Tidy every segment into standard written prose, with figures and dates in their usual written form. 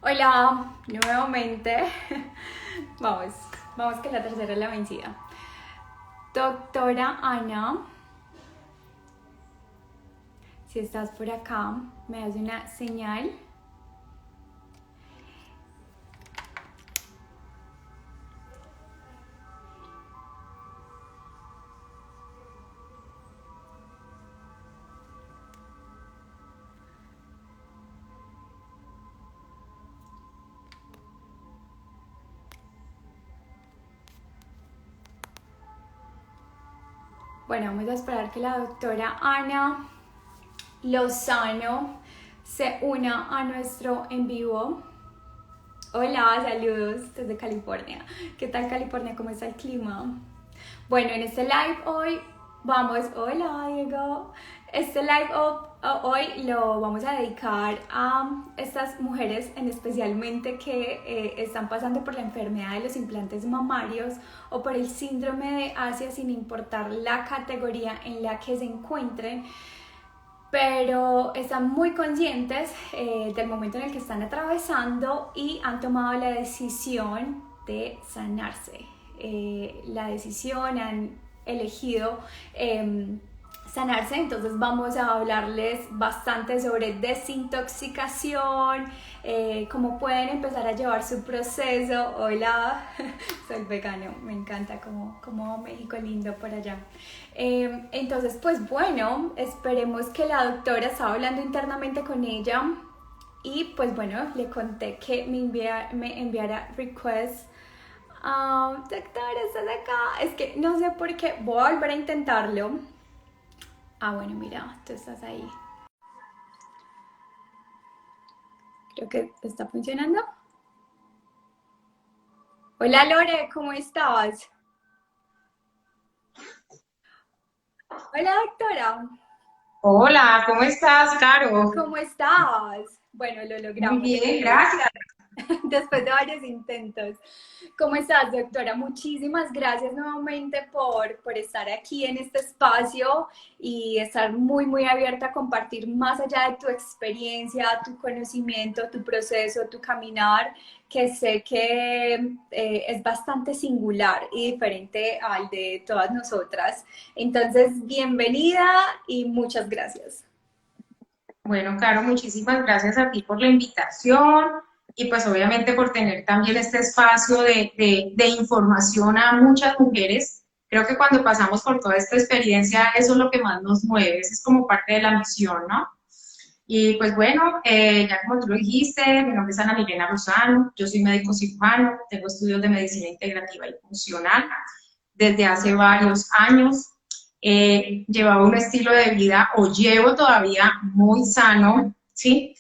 Hola, nuevamente. Vamos, vamos que la tercera es la vencida. Doctora Ana, si estás por acá, me das una señal. Bueno, vamos a esperar que la doctora Ana Lozano se una a nuestro en vivo. Hola, saludos desde California. ¿Qué tal California? ¿Cómo está el clima? Bueno, en este live hoy vamos, hola Diego, este live hoy lo vamos a dedicar a estas mujeres en especialmente que están pasando por la enfermedad de los implantes mamarios o por el síndrome de Asia sin importar la categoría en la que se encuentren, pero están muy conscientes del momento en el que están atravesando y han tomado la decisión de sanarse. Han elegido sanarse, entonces vamos a hablarles bastante sobre desintoxicación, cómo pueden empezar a llevar su proceso. Hola, soy vegano, me encanta como México lindo por allá. Entonces, pues bueno, esperemos que la doctora estaba hablando internamente con ella y pues bueno, le conté que me enviara request. Doctora, estás acá. Es que no sé por qué. Voy a volver a intentarlo. Bueno, mira, tú estás ahí. Creo que está funcionando. Hola Lore, ¿cómo estás? Hola doctora, Hola, ¿cómo estás, Caro? ¿cómo estás? Bueno, lo Muy logramos. bien, gracias. Después de varios intentos. ¿Cómo estás, doctora? Muchísimas gracias nuevamente por estar aquí en este espacio y estar muy abierta a compartir más allá de tu experiencia, tu conocimiento, tu proceso, tu caminar, que sé que es bastante singular y diferente al de todas nosotras. Entonces, bienvenida y muchas gracias. Bueno, Caro, muchísimas gracias a ti por la invitación y pues obviamente por tener también este espacio de información a muchas mujeres. Creo que cuando pasamos por toda esta experiencia, eso es lo que más nos mueve, eso es como parte de la misión, ¿no? Y pues bueno, ya como tú lo dijiste, mi nombre es Ana Milena Lozano, yo soy médico cirujano, tengo estudios de medicina integrativa y funcional desde hace varios años. Llevaba un estilo de vida, o llevo todavía muy sano, ¿sí?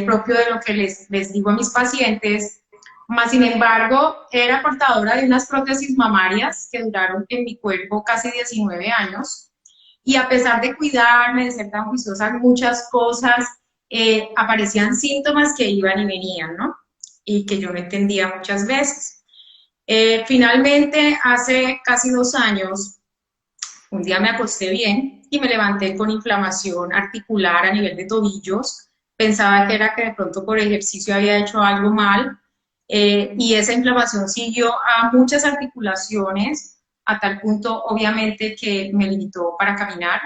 Propio de lo que les digo a mis pacientes, más sin embargo, era portadora de unas prótesis mamarias que duraron en mi cuerpo casi 19 años, y a pesar de cuidarme, de ser tan juiciosa en muchas cosas, aparecían síntomas que iban y venían, ¿no? Y que yo no entendía muchas veces. Finalmente, hace casi 2 años, un día me acosté bien y me levanté con inflamación articular a nivel de tobillos. Pensaba que era que de pronto por ejercicio había hecho algo mal, y esa inflamación siguió a muchas articulaciones, a tal punto obviamente que me limitó para caminar.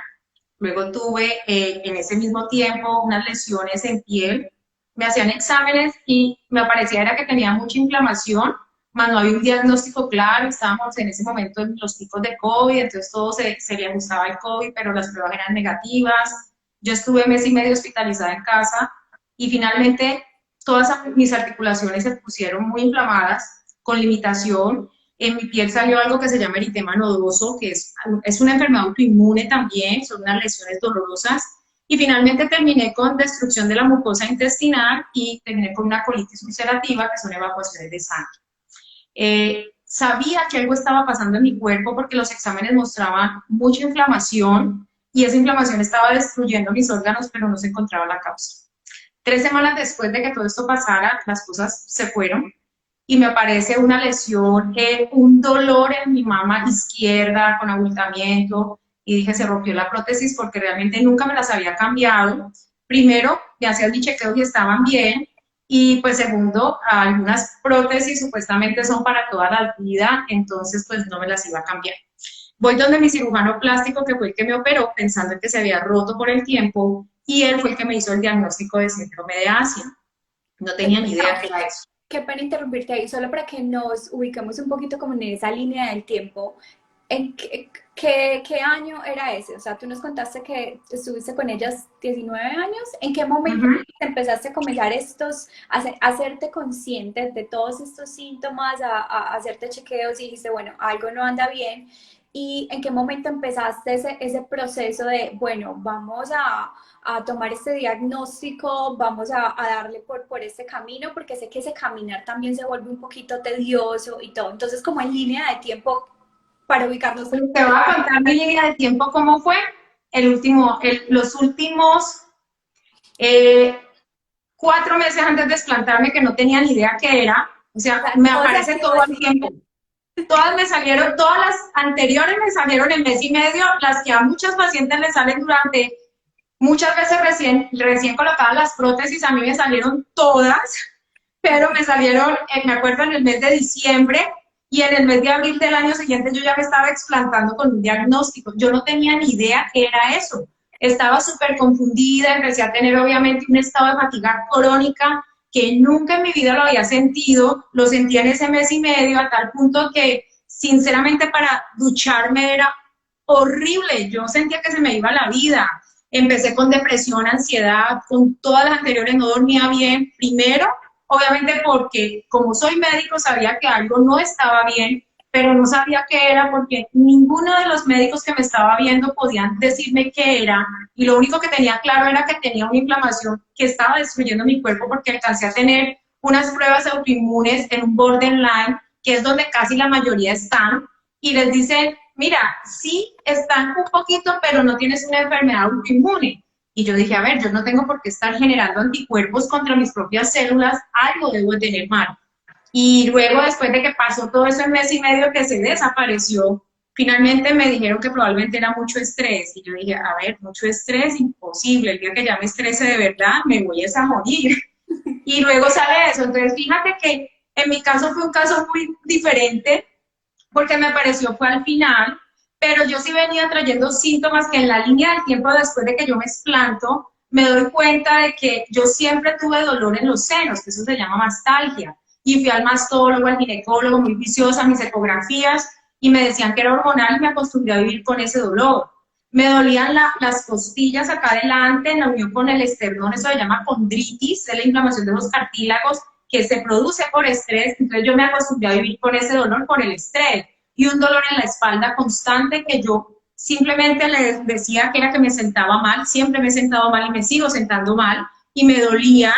Luego tuve en ese mismo tiempo unas lesiones en piel. Me hacían exámenes y me parecía era que tenía mucha inflamación, más no había un diagnóstico claro. Estábamos en ese momento en los picos de COVID, entonces todo se le ajustaba al COVID, pero las pruebas eran negativas. Yo estuve mes y medio hospitalizada en casa y finalmente todas mis articulaciones se pusieron muy inflamadas, con limitación. En mi piel salió algo que se llama eritema nodoso, que es una enfermedad autoinmune también, son unas lesiones dolorosas. Y finalmente terminé con destrucción de la mucosa intestinal y terminé con una colitis ulcerativa, que son evacuaciones de sangre. Sabía que algo estaba pasando en mi cuerpo porque los exámenes mostraban mucha inflamación y esa inflamación estaba destruyendo mis órganos, pero no se encontraba la causa. 3 semanas después de que todo esto pasara, las cosas se fueron y me aparece una lesión, un dolor en mi mama izquierda con abultamiento, y dije, se rompió la prótesis porque realmente nunca me las había cambiado. Primero, me hacían mi chequeo y estaban bien, Y pues segundo, algunas prótesis supuestamente son para toda la vida, entonces pues no me las iba a cambiar. Voy donde mi cirujano plástico, que fue el que me operó, pensando que se había roto por el tiempo, y él fue el que me hizo el diagnóstico de síndrome de Asia. No Qué tenía ni idea pena, qué era eso. qué pena interrumpirte ahí, solo para que nos ubiquemos un poquito como en esa línea del tiempo. ¿En qué año era ese? O sea, tú nos contaste que estuviste con ellas 19 años. ¿En qué momento Ujú. empezaste a comenzar a hacerte consciente de todos estos síntomas, a hacerte chequeos y dijiste, bueno, algo no anda bien? ¿Y en qué momento empezaste ese proceso de, bueno, vamos a tomar este diagnóstico, vamos a darle por este camino, porque sé que ese caminar también se vuelve un poquito tedioso y todo? Entonces, como en línea de tiempo, para ubicarnos. Pues te voy a contar mi línea de tiempo cómo fue. Los últimos eh, 4 meses antes de desplantarme, que no tenía ni idea qué era, o O sea, sea, me todo se aparece activó todo el así. tiempo. Todas me salieron, todas las anteriores me salieron en mes y medio, las que a muchas pacientes les salen durante, muchas veces recién colocadas las prótesis, a mí me salieron todas, pero me salieron, me acuerdo, en el mes de diciembre, y en el mes de abril del año siguiente yo ya me estaba explantando con un diagnóstico. Yo no tenía ni idea qué era eso. Estaba súper confundida, empecé a tener obviamente un estado de fatiga crónica que nunca en mi vida lo había sentido, lo sentía en ese mes y medio, a tal punto que sinceramente para ducharme era horrible, yo sentía que se me iba la vida. Empecé con depresión, ansiedad, con todas las anteriores no dormía bien. Primero, obviamente porque como soy médico sabía que algo no estaba bien, pero no sabía qué era porque ninguno de los médicos que me estaba viendo podían decirme qué era, y lo único que tenía claro era que tenía una inflamación que estaba destruyendo mi cuerpo, porque alcancé a tener unas pruebas autoinmunes en un borderline, que es donde casi la mayoría están, y les dicen, mira, sí están un poquito, pero no tienes una enfermedad autoinmune. Y yo dije, a ver, yo no tengo por qué estar generando anticuerpos contra mis propias células, algo debo de tener mal. Y luego, después de que pasó todo ese mes y medio que se desapareció, finalmente me dijeron que probablemente era mucho estrés. Y yo dije, a ver, mucho estrés, imposible. El día que ya me estrese de verdad, me voy a morir. Y luego sale eso. Entonces, fíjate que en mi caso fue un caso muy diferente, porque me pareció fue al final, pero yo sí venía trayendo síntomas que en la línea del tiempo después de que yo me explanto, me doy cuenta de que yo siempre tuve dolor en los senos, que eso se llama mastalgia, y fui al mastólogo, al ginecólogo, muy viciosa, mis ecografías, y me decían que era hormonal y me acostumbré a vivir con ese dolor. Me dolían las costillas acá adelante, en la unión con el esternón, eso se llama condritis, es la inflamación de los cartílagos, que se produce por estrés. Entonces yo me acostumbré a vivir con ese dolor por el estrés, y un dolor en la espalda constante que yo simplemente les decía que era que me sentaba mal, siempre me he sentado mal y me sigo sentando mal, y me dolía,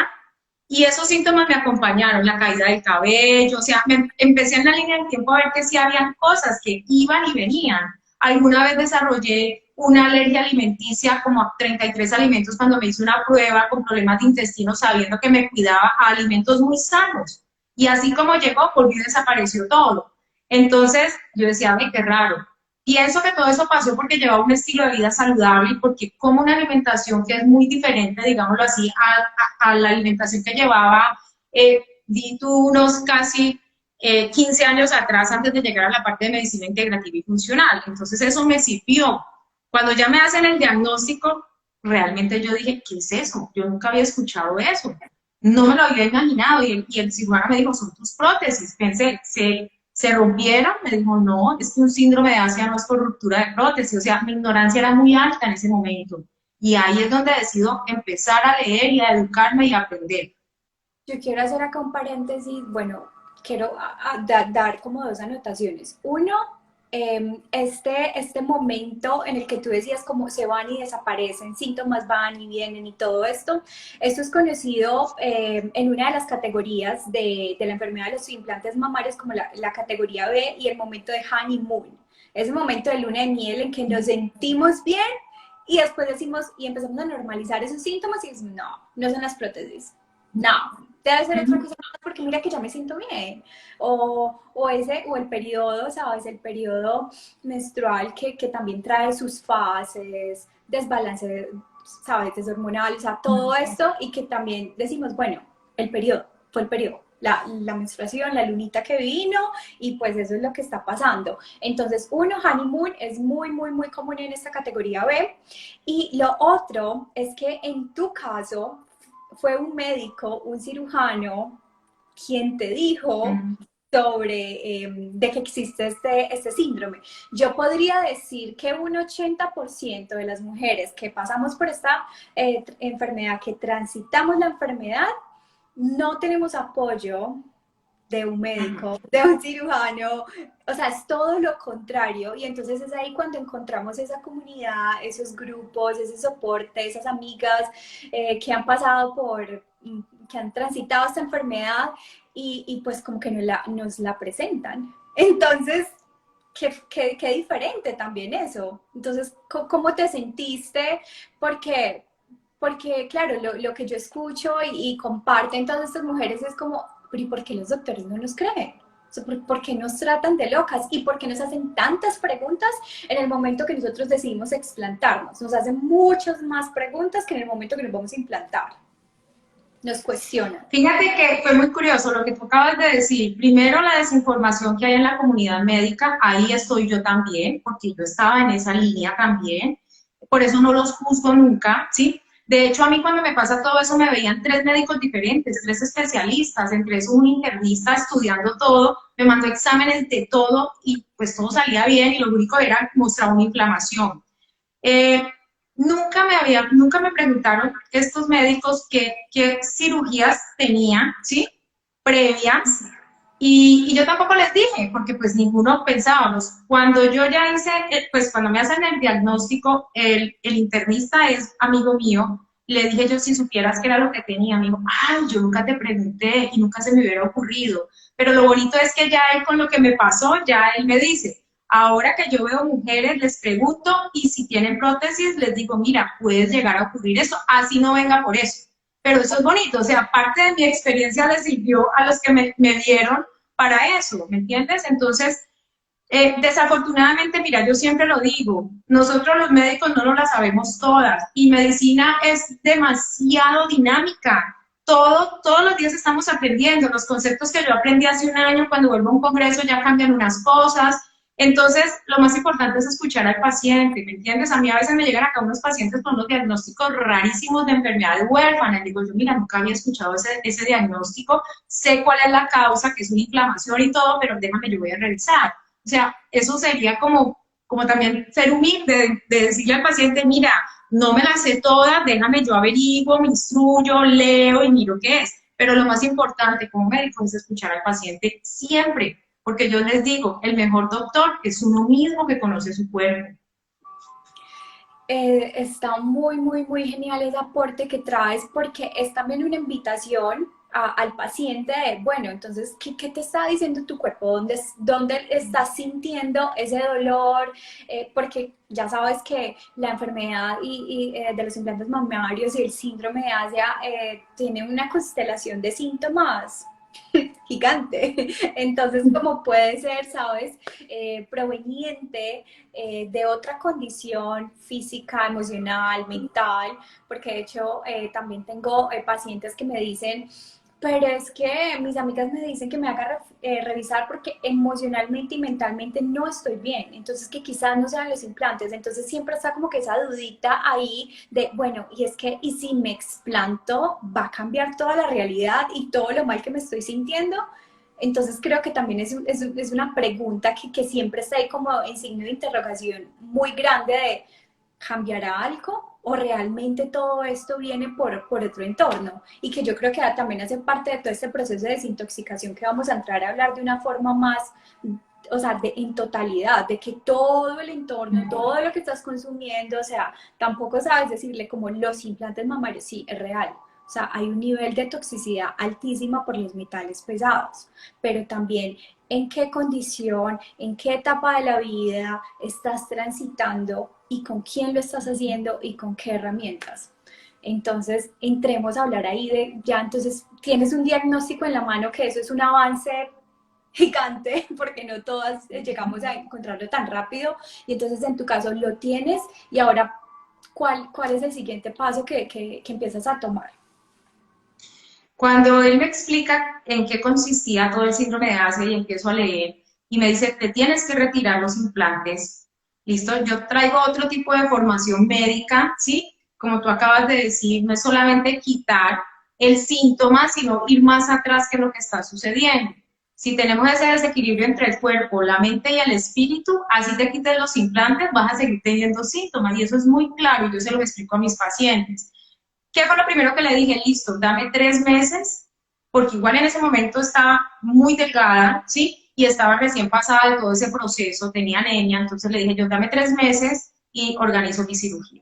y esos síntomas me acompañaron, la caída del cabello, o sea, empecé en la línea del tiempo a ver que sí habían cosas que iban y venían. Alguna vez desarrollé una alergia alimenticia como a 33 alimentos cuando me hice una prueba con problemas de intestino, sabiendo que me cuidaba a alimentos muy sanos. Y así como llegó, volvió y desapareció todo. Entonces yo decía, ay, qué raro. Pienso que todo eso pasó porque llevaba un estilo de vida saludable, y porque como una alimentación que es muy diferente, digámoslo así, a la alimentación que llevaba, di tú unos casi 15 años atrás, antes de llegar a la parte de medicina integrativa y funcional. Entonces eso me sirvió. Cuando ya me hacen el diagnóstico, realmente yo dije, ¿qué es eso? Yo nunca había escuchado eso. No me lo había imaginado, y el cirujano me dijo, son tus prótesis. Pensé, se rompieron, me dijo, no, es que un síndrome de Asia no es por ruptura de prótesis. O sea, mi ignorancia era muy alta en ese momento. Y ahí es donde decido empezar a leer y a educarme y a aprender. Yo quiero hacer acá un paréntesis, bueno, quiero dar como dos anotaciones. Uno, este momento en el que tú decías cómo se van y desaparecen, síntomas van y vienen y todo esto es conocido en una de las categorías de la enfermedad de los implantes mamarios como la categoría B, y el momento de honeymoon. Es el momento de luna de miel en que nos sentimos bien y después decimos y empezamos a normalizar esos síntomas y decimos, no, no son las prótesis. No, debe ser otra cosa más porque mira que ya me siento bien. O el periodo, ¿sabes? El periodo menstrual que también trae sus fases, desbalance, ¿sabes? Deshormonal, o sea, todo esto, y que también decimos, bueno, el periodo, fue el periodo. La menstruación, la lunita que vino y pues eso es lo que está pasando. Entonces, uno, honeymoon es muy, muy, muy común en esta categoría B. Y lo otro es que en tu caso fue un médico, un cirujano, quien te dijo Mm. sobre de que existe este síndrome. Yo podría decir que un 80% de las mujeres que pasamos por esta enfermedad, que transitamos la enfermedad, no tenemos apoyo de un Ujú. médico, de un cirujano, o sea, es todo lo contrario. Y entonces es ahí cuando encontramos esa comunidad, esos grupos, ese soporte, esas amigas que han pasado que han transitado esta enfermedad y pues como que nos la presentan. Entonces, qué diferente también eso. Entonces, ¿cómo te sentiste? Porque porque, claro, lo que yo escucho y comparten todas estas mujeres es como, pero ¿y por qué los doctores no nos creen? O sea, ¿por qué nos tratan de locas? ¿Y por qué nos hacen tantas preguntas en el momento que nosotros decidimos explantarnos? Nos hacen muchas más preguntas que en el momento que nos vamos a implantar. Nos cuestionan. Fíjate que fue muy curioso lo que tú acabas de decir. Primero, la desinformación que hay en la comunidad médica, ahí estoy yo también, porque yo estaba en esa línea también. Por eso no los juzgo nunca, ¿sí? De hecho, a mí cuando me pasa todo eso me veían tres médicos diferentes, tres especialistas, entre eso un internista estudiando todo, me mandó exámenes de todo y pues todo salía bien y lo único era mostrar una inflamación. Eh, nunca me preguntaron estos médicos qué cirugías tenían, ¿sí? Previas. Y yo tampoco les dije, porque pues ninguno pensábamos. Cuando yo ya hice, pues cuando me hacen el diagnóstico, el internista es amigo mío, le dije yo si supieras qué era lo que tenía, me dijo, ay, yo nunca te pregunté y nunca se me hubiera ocurrido. Pero lo bonito es que ya él con lo que me pasó, ya él me dice, ahora que yo veo mujeres, les pregunto y si tienen prótesis, les digo, mira, puedes llegar a ocurrir eso, así no venga por eso. Pero eso es bonito, o sea, parte de mi experiencia les sirvió a los que me dieron para eso, ¿me entiendes? Entonces, desafortunadamente, mira, yo siempre lo digo, nosotros los médicos no nos la sabemos todas y medicina es demasiado dinámica. Todos los días estamos aprendiendo. Los conceptos que yo aprendí hace un año, cuando vuelvo a un congreso ya cambian unas cosas. Entonces, lo más importante es escuchar al paciente, ¿me entiendes? A mí a veces me llegan acá unos pacientes con unos diagnósticos rarísimos de enfermedades huérfanas. Digo yo, mira, nunca había escuchado ese diagnóstico, sé cuál es la causa, que es una inflamación y todo, pero déjame, yo voy a revisar. O sea, eso sería como también ser humilde, de decirle al paciente, mira, no me las sé todas, déjame, yo averiguo, me instruyo, leo y miro qué es. Pero lo más importante como médico es escuchar al paciente siempre, porque yo les digo, el mejor doctor es uno mismo que conoce su cuerpo. Está muy, muy, muy genial ese aporte que traes porque es también una invitación al paciente de, bueno, entonces, ¿qué te está diciendo tu cuerpo? ¿Dónde estás sintiendo ese dolor? Porque ya sabes que la enfermedad de los implantes mamarios y el síndrome de Asia tiene una constelación de síntomas gigante. Entonces, como puede ser, ¿sabes? Proveniente de otra condición física, emocional, mental, porque de hecho también tengo pacientes que me dicen, pero es que mis amigas me dicen que me haga revisar porque emocionalmente y mentalmente no estoy bien, entonces que quizás no sean los implantes, entonces siempre está como que esa dudita ahí de, bueno, y es que, ¿y si me explanto va a cambiar toda la realidad y todo lo mal que me estoy sintiendo? Entonces creo que también es una pregunta que siempre está ahí como en signo de interrogación muy grande de, ¿cambiará algo? ¿O realmente todo esto viene por otro entorno? Y que yo creo que también hace parte de todo este proceso de desintoxicación que vamos a entrar a hablar de una forma más, o sea, en totalidad, de que todo el entorno, todo lo que estás consumiendo, o sea, tampoco sabes decirle como los implantes mamarios, sí, es real. O sea, hay un nivel de toxicidad altísima por los metales pesados, pero también en qué condición, en qué etapa de la vida estás transitando y con quién lo estás haciendo y con qué herramientas. Entonces, entremos a hablar ahí de, ya entonces tienes un diagnóstico en la mano, que eso es un avance gigante, porque no todas llegamos a encontrarlo tan rápido, y entonces en tu caso lo tienes, y ahora, ¿cuál es el siguiente paso que empiezas a tomar? Cuando él me explica en qué consistía todo el síndrome de Asia y empiezo a leer y me dice, te tienes que retirar los implantes, ¿listo? Yo traigo otro tipo de formación médica, ¿sí? Como tú acabas de decir, no es solamente quitar el síntoma, sino ir más atrás que lo que está sucediendo. Si tenemos ese desequilibrio entre el cuerpo, la mente y el espíritu, así te quites los implantes, vas a seguir teniendo síntomas y eso es muy claro y yo se lo explico a mis pacientes. ¿Qué fue lo primero que le dije? Listo, dame 3 meses, porque igual en ese momento estaba muy delgada, ¿sí? Y estaba recién pasada de todo ese proceso, tenía anemia, entonces le dije yo, dame 3 meses y organizo mi cirugía.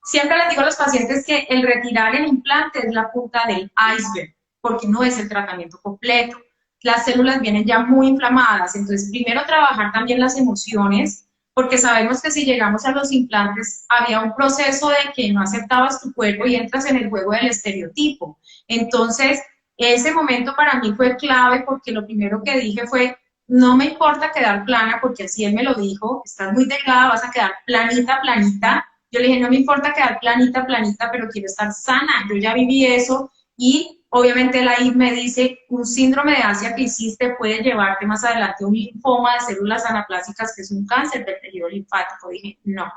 Siempre les digo a los pacientes que el retirar el implante es la punta del iceberg, porque no es el tratamiento completo. Las células vienen ya muy inflamadas, entonces primero trabajar también las emociones, porque sabemos que si llegamos a los implantes había un proceso de que no aceptabas tu cuerpo y entras en el juego del estereotipo. Entonces, ese momento para mí fue clave porque lo primero que dije fue, no me importa quedar plana, porque así él me lo dijo, estás muy delgada, vas a quedar planita, planita. Yo le dije, no me importa quedar planita, planita, pero quiero estar sana. Yo ya viví eso y obviamente la AI me dice, un síndrome de Asia que hiciste puede llevarte más adelante a un linfoma de células anaplásicas, que es un cáncer del tejido linfático. Dije, no,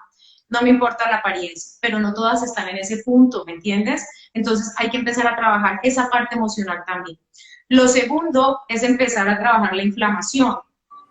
no me importa la apariencia, pero no todas están en ese punto, ¿me entiendes? Entonces hay que empezar a trabajar esa parte emocional también. Lo segundo es empezar a trabajar la inflamación.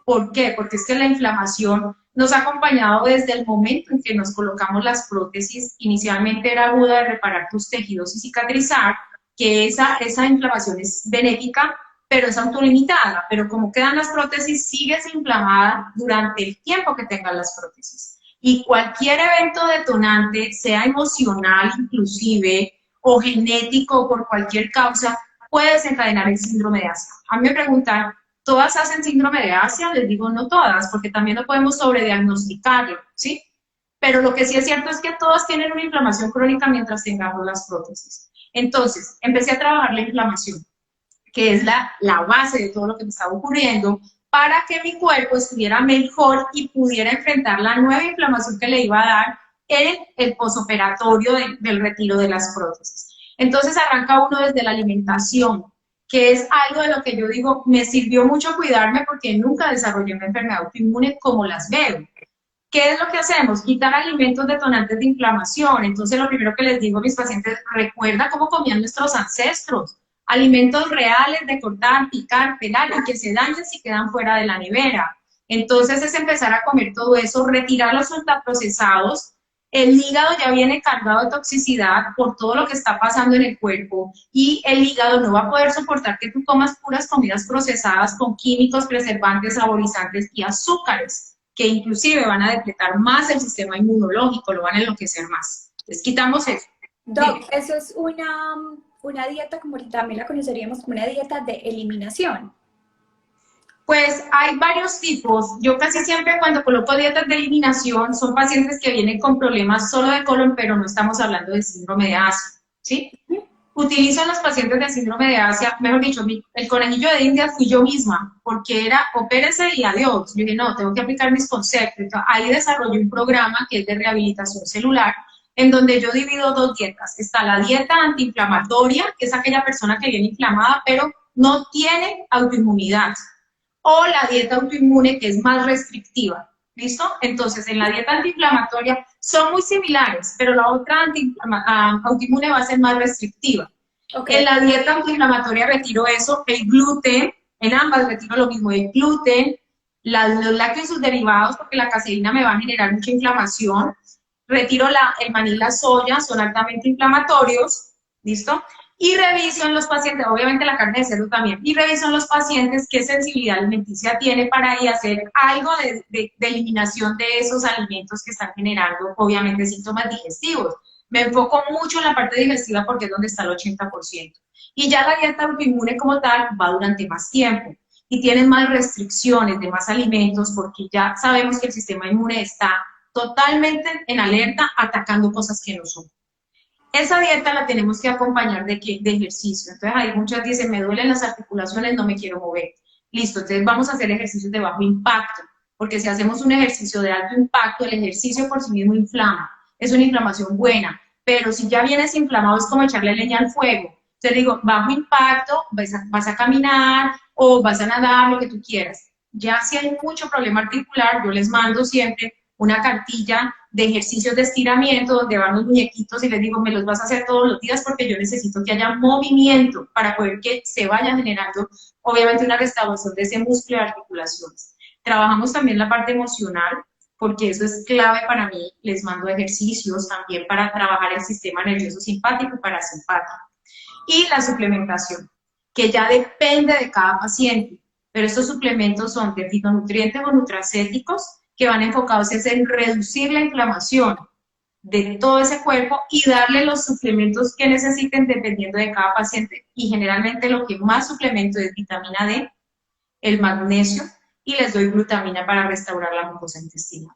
¿Por qué? Porque es que la inflamación nos ha acompañado desde el momento en que nos colocamos las prótesis. Inicialmente era aguda de reparar tus tejidos y cicatrizar, que esa inflamación es benéfica, pero es autolimitada. Pero como quedan las prótesis, sigues inflamada durante el tiempo que tengas las prótesis. Y cualquier evento detonante, sea emocional inclusive, o genético, o por cualquier causa, puede desencadenar el síndrome de Asia. A mí me preguntan, ¿todas hacen síndrome de Asia? Les digo, no todas, porque también no podemos sobrediagnosticarlo, ¿sí? Pero lo que sí es cierto es que todas tienen una inflamación crónica mientras tengamos las prótesis. Entonces, empecé a trabajar la inflamación, que es la base de todo lo que me estaba ocurriendo, para que mi cuerpo estuviera mejor y pudiera enfrentar la nueva inflamación que le iba a dar en el posoperatorio del retiro de las prótesis. Entonces arranca uno desde la alimentación, que es algo de lo que yo digo, me sirvió mucho cuidarme porque nunca desarrollé una enfermedad autoinmune como las veo. ¿Qué es lo que hacemos? Quitar alimentos detonantes de inflamación. Entonces, lo primero que les digo a mis pacientes, recuerda cómo comían nuestros ancestros. Alimentos reales de cortar, picar, pelar y que se dañen si quedan fuera de la nevera. Entonces, es empezar a comer todo eso, retirar los ultraprocesados. El hígado ya viene cargado de toxicidad por todo lo que está pasando en el cuerpo y el hígado no va a poder soportar que tú comas puras comidas procesadas con químicos, preservantes, saborizantes y azúcares, que inclusive van a depletar más el sistema inmunológico, lo van a enloquecer más. Entonces, quitamos eso. Doc, eso es una dieta, como también la conoceríamos como una dieta de eliminación. Pues hay varios tipos. Yo casi siempre cuando coloco dietas de eliminación son pacientes que vienen con problemas solo de colon, pero no estamos hablando de síndrome de Asia, ¿sí? Utilizo a los pacientes de síndrome de Asia, mejor dicho, el conejillo de India fui yo misma, porque era opérese y adiós. Yo dije, no, tengo que aplicar mis conceptos. Entonces, ahí desarrollé un programa que es de rehabilitación celular, en donde yo divido 2 dietas. Está la dieta antiinflamatoria, que es aquella persona que viene inflamada, pero no tiene autoinmunidad, o la dieta autoinmune, que es más restrictiva. ¿Listo? Entonces, en la dieta antiinflamatoria son muy similares, pero la otra autoinmune va a ser más restrictiva. Okay. En la dieta antiinflamatoria retiro eso, el gluten, en ambas retiro lo mismo, el gluten, los lácteos y sus derivados, porque la caseína me va a generar mucha inflamación. Retiro el maní y la soya, son altamente inflamatorios, ¿listo? Y reviso en los pacientes, obviamente la carne de cerdo también, y reviso en los pacientes qué sensibilidad alimenticia tiene para ahí hacer algo de eliminación de esos alimentos que están generando, obviamente, síntomas digestivos. Me enfoco mucho en la parte digestiva porque es donde está el 80%. Y ya la dieta autoinmune como tal va durante más tiempo y tiene más restricciones de más alimentos porque ya sabemos que el sistema inmune está totalmente en alerta atacando cosas que no son. Esa dieta la tenemos que acompañar de ejercicio. Entonces, ahí muchas dicen, me duelen las articulaciones, no me quiero mover. Listo, entonces vamos a hacer ejercicios de bajo impacto, porque si hacemos un ejercicio de alto impacto, el ejercicio por sí mismo inflama. Es una inflamación buena, pero si ya vienes inflamado es como echarle leña al fuego. Entonces digo, bajo impacto, vas a caminar o vas a nadar, lo que tú quieras. Ya si hay mucho problema articular, yo les mando siempre una cartilla de ejercicios de estiramiento donde van los muñequitos y les digo, me los vas a hacer todos los días porque yo necesito que haya movimiento para poder que se vaya generando, obviamente, una restauración de ese músculo de articulaciones. Trabajamos también la parte emocional, porque eso es clave para mí. Les mando ejercicios también para trabajar el sistema nervioso simpático y parasimpático. Y la suplementación, que ya depende de cada paciente, pero estos suplementos son de fitonutrientes o nutracéuticos que van enfocados en reducir la inflamación de todo ese cuerpo y darle los suplementos que necesiten dependiendo de cada paciente. Y generalmente lo que más suplemento es vitamina D, el magnesio, y les doy glutamina para restaurar la mucosa intestinal.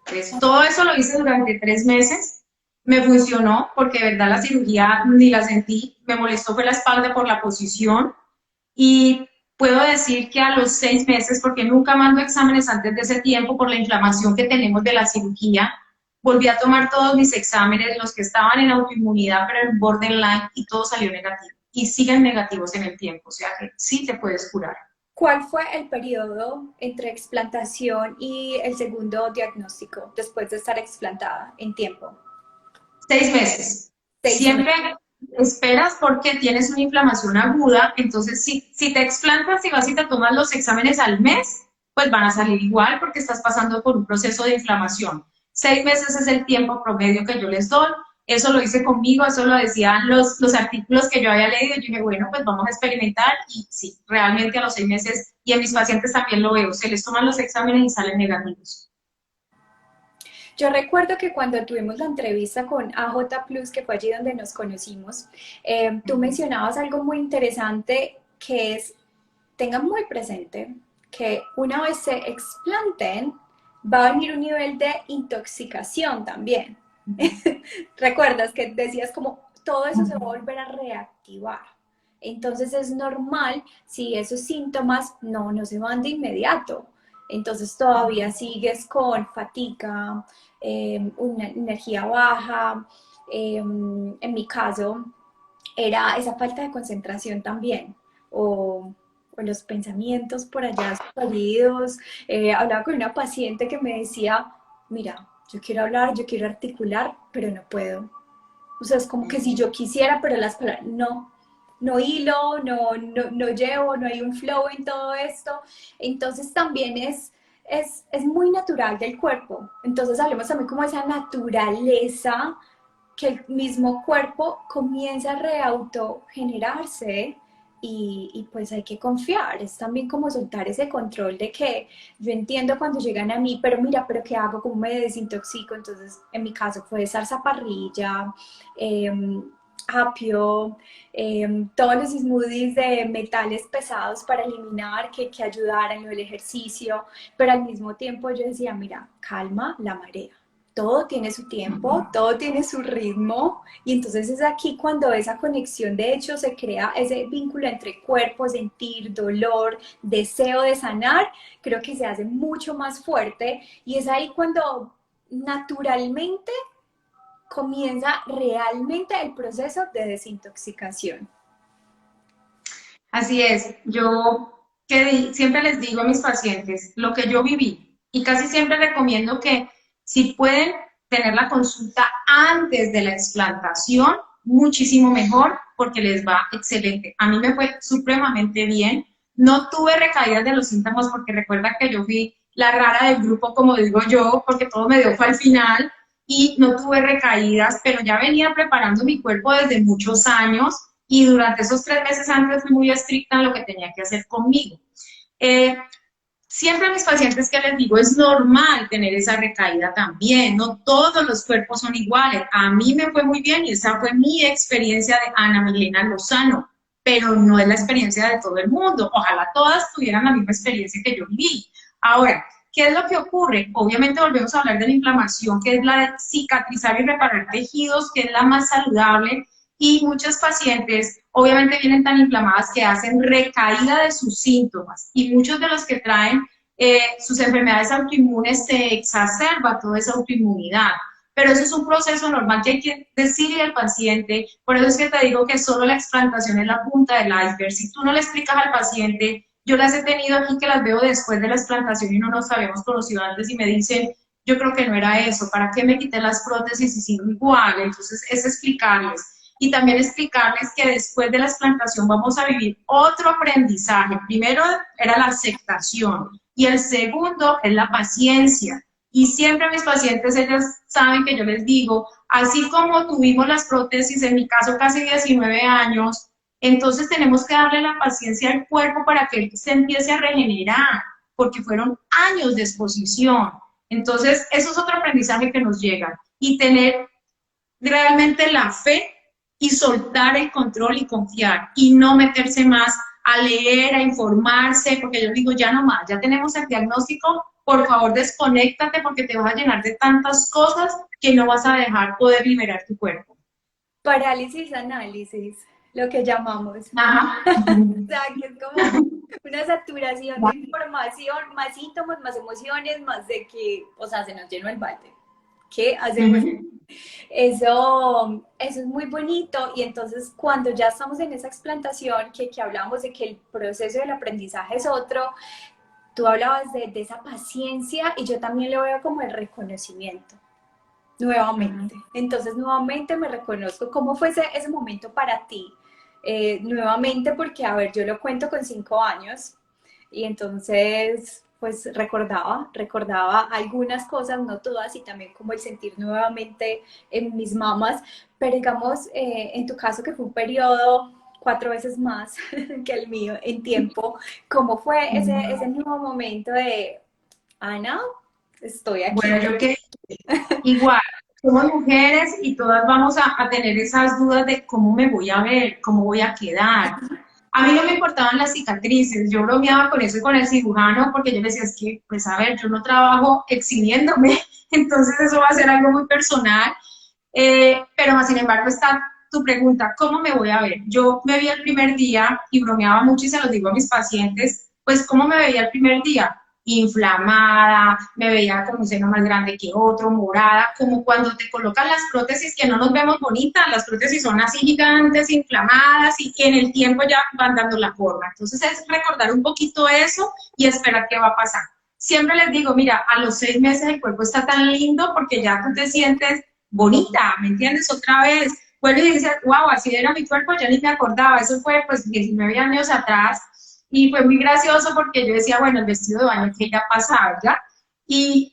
Entonces, todo eso lo hice durante 3 meses, me funcionó porque de verdad la cirugía ni la sentí, me molestó fue la espalda por la posición y puedo decir que a los 6 meses, porque nunca mando exámenes antes de ese tiempo por la inflamación que tenemos de la cirugía, volví a tomar todos mis exámenes, los que estaban en autoinmunidad, pero en borderline, y todo salió negativo. Y siguen negativos en el tiempo, o sea que sí te puedes curar. ¿Cuál fue el periodo entre explantación y el segundo diagnóstico después de estar explantada en tiempo? 6 meses. 6 Siempre meses. esperas porque tienes una inflamación aguda, entonces si te explantas y vas y te tomas los exámenes al mes, pues van a salir igual porque estás pasando por un proceso de inflamación. 6 meses es el tiempo promedio que yo les doy. Eso lo hice conmigo, eso lo decían los artículos que yo había leído. Yo dije, bueno, pues vamos a experimentar. Y sí, realmente a los 6 meses, y en mis pacientes también lo veo, se les toman los exámenes y salen negativos. Yo recuerdo que cuando tuvimos la entrevista con AJ Plus, que fue allí donde nos conocimos, tú mencionabas algo muy interesante que es, tengan muy presente que una vez se explanten, va a venir un nivel de intoxicación también. ¿Recuerdas que decías como todo eso se va a volver a reactivar? Entonces es normal si esos síntomas no se van de inmediato. Entonces todavía sigues con fatiga, una energía baja. En mi caso era esa falta de concentración también. O los pensamientos por allá perdidos. Hablaba con una paciente que me decía, mira, yo quiero hablar, yo quiero articular, pero no puedo. O sea, es como que si yo quisiera, pero las palabras, no hilo, no llevo, no hay un flow en todo esto. Entonces también es muy natural del cuerpo. Entonces hablemos también como esa naturaleza que el mismo cuerpo comienza a reautogenerarse. Y pues hay que confiar, es también como soltar ese control de que yo entiendo cuando llegan a mí, pero mira, pero ¿qué hago? ¿Cómo me desintoxico? Entonces, en mi caso fue zarzaparrilla, apio, todos los smoothies de metales pesados para eliminar, que ayudaran en el ejercicio, pero al mismo tiempo yo decía, mira, calma la marea. Todo tiene su tiempo, todo tiene su ritmo, y entonces es aquí cuando esa conexión de hecho se crea ese vínculo entre cuerpo, sentir, dolor, deseo de sanar, creo que se hace mucho más fuerte, y es ahí cuando naturalmente comienza realmente el proceso de desintoxicación. Así es, yo siempre les digo a mis pacientes lo que yo viví, y casi siempre recomiendo que si pueden tener la consulta antes de la explantación, muchísimo mejor porque les va excelente. A mí me fue supremamente bien, no tuve recaídas de los síntomas porque recuerda que yo fui la rara del grupo, como digo yo, porque todo me dio fue al final y no tuve recaídas, pero ya venía preparando mi cuerpo desde muchos años y durante esos 3 meses antes fui muy estricta en lo que tenía que hacer conmigo. Siempre a mis pacientes que les digo, es normal tener esa recaída también, no todos los cuerpos son iguales. A mí me fue muy bien y esa fue mi experiencia de Ana Milena Lozano, pero no es la experiencia de todo el mundo. Ojalá todas tuvieran la misma experiencia que yo viví. Ahora, ¿qué es lo que ocurre? Obviamente volvemos a hablar de la inflamación, que es la de cicatrizar y reparar tejidos, que es la más saludable, y muchos pacientes obviamente vienen tan inflamadas que hacen recaída de sus síntomas, y muchos de los que traen sus enfermedades autoinmunes se exacerba toda esa autoinmunidad. pero eso es un proceso normal que hay que decirle al paciente. Por eso es que te digo que solo la explantación es la punta del iceberg. Si tú no le explicas al paciente, yo las he tenido aquí que las veo después de la explantación y no nos habíamos conocido antes y me dicen, yo creo que no era eso, ¿para qué me quité las prótesis y sigo igual? Entonces es explicarles. Y también explicarles que después de la explantación vamos a vivir otro aprendizaje. Primero era la aceptación y el segundo es la paciencia. Y siempre a mis pacientes, ellas saben que yo les digo, así como tuvimos las prótesis, en mi caso casi 19 años, entonces tenemos que darle la paciencia al cuerpo para que él se empiece a regenerar, porque fueron años de exposición. Entonces, eso es otro aprendizaje que nos llega. Y tener realmente la fe y soltar el control y confiar y no meterse más a leer, a informarse, porque yo digo, ya no más, ya tenemos el diagnóstico, por favor desconéctate porque te vas a llenar de tantas cosas que no vas a dejar poder liberar tu cuerpo. Parálisis, análisis, lo que llamamos. Ajá. O sea, que es como una saturación de información, más síntomas, más emociones, más de que, o sea, se nos llenó el balde. ¿Qué hacemos? Eso es muy bonito y entonces cuando ya estamos en esa explantación, que hablamos de que el proceso del aprendizaje es otro, tú hablabas de esa paciencia y yo también lo veo como el reconocimiento, nuevamente. Entonces nuevamente me reconozco. ¿Cómo fue ese momento para ti? Nuevamente porque, a ver, yo lo cuento con 5 años y entonces pues recordaba algunas cosas, no todas, y también como el sentir nuevamente en mis mamas, pero digamos, en tu caso que fue un periodo 4 veces más que el mío en tiempo, ¿cómo fue ese nuevo momento de, Ana, estoy aquí? Bueno, yo que igual, somos mujeres y todas vamos a tener esas dudas de cómo me voy a ver, cómo voy a quedar. A mí no me importaban las cicatrices, yo bromeaba con eso y con el cirujano porque yo le decía, es que, pues a ver, yo no trabajo exhibiéndome, entonces eso va a ser algo muy personal, pero más sin embargo está tu pregunta, ¿cómo me voy a ver? Yo me vi el primer día y bromeaba mucho y se los digo a mis pacientes, pues ¿cómo me veía el primer día? Inflamada, me veía con un seno más grande que otro, morada, como cuando te colocan las prótesis que no nos vemos bonitas, las prótesis son así gigantes, inflamadas y que en el tiempo ya van dando la forma. Entonces es recordar un poquito eso y esperar qué va a pasar. Siempre les digo, mira, a los 6 meses el cuerpo está tan lindo porque ya tú te sientes bonita, ¿me entiendes? Otra vez, vuelvo y dices, wow, así era mi cuerpo, ya ni me acordaba, eso fue pues 19 años atrás y fue muy gracioso porque yo decía, bueno, el vestido de baño que irá a pasar, ¿ya? Y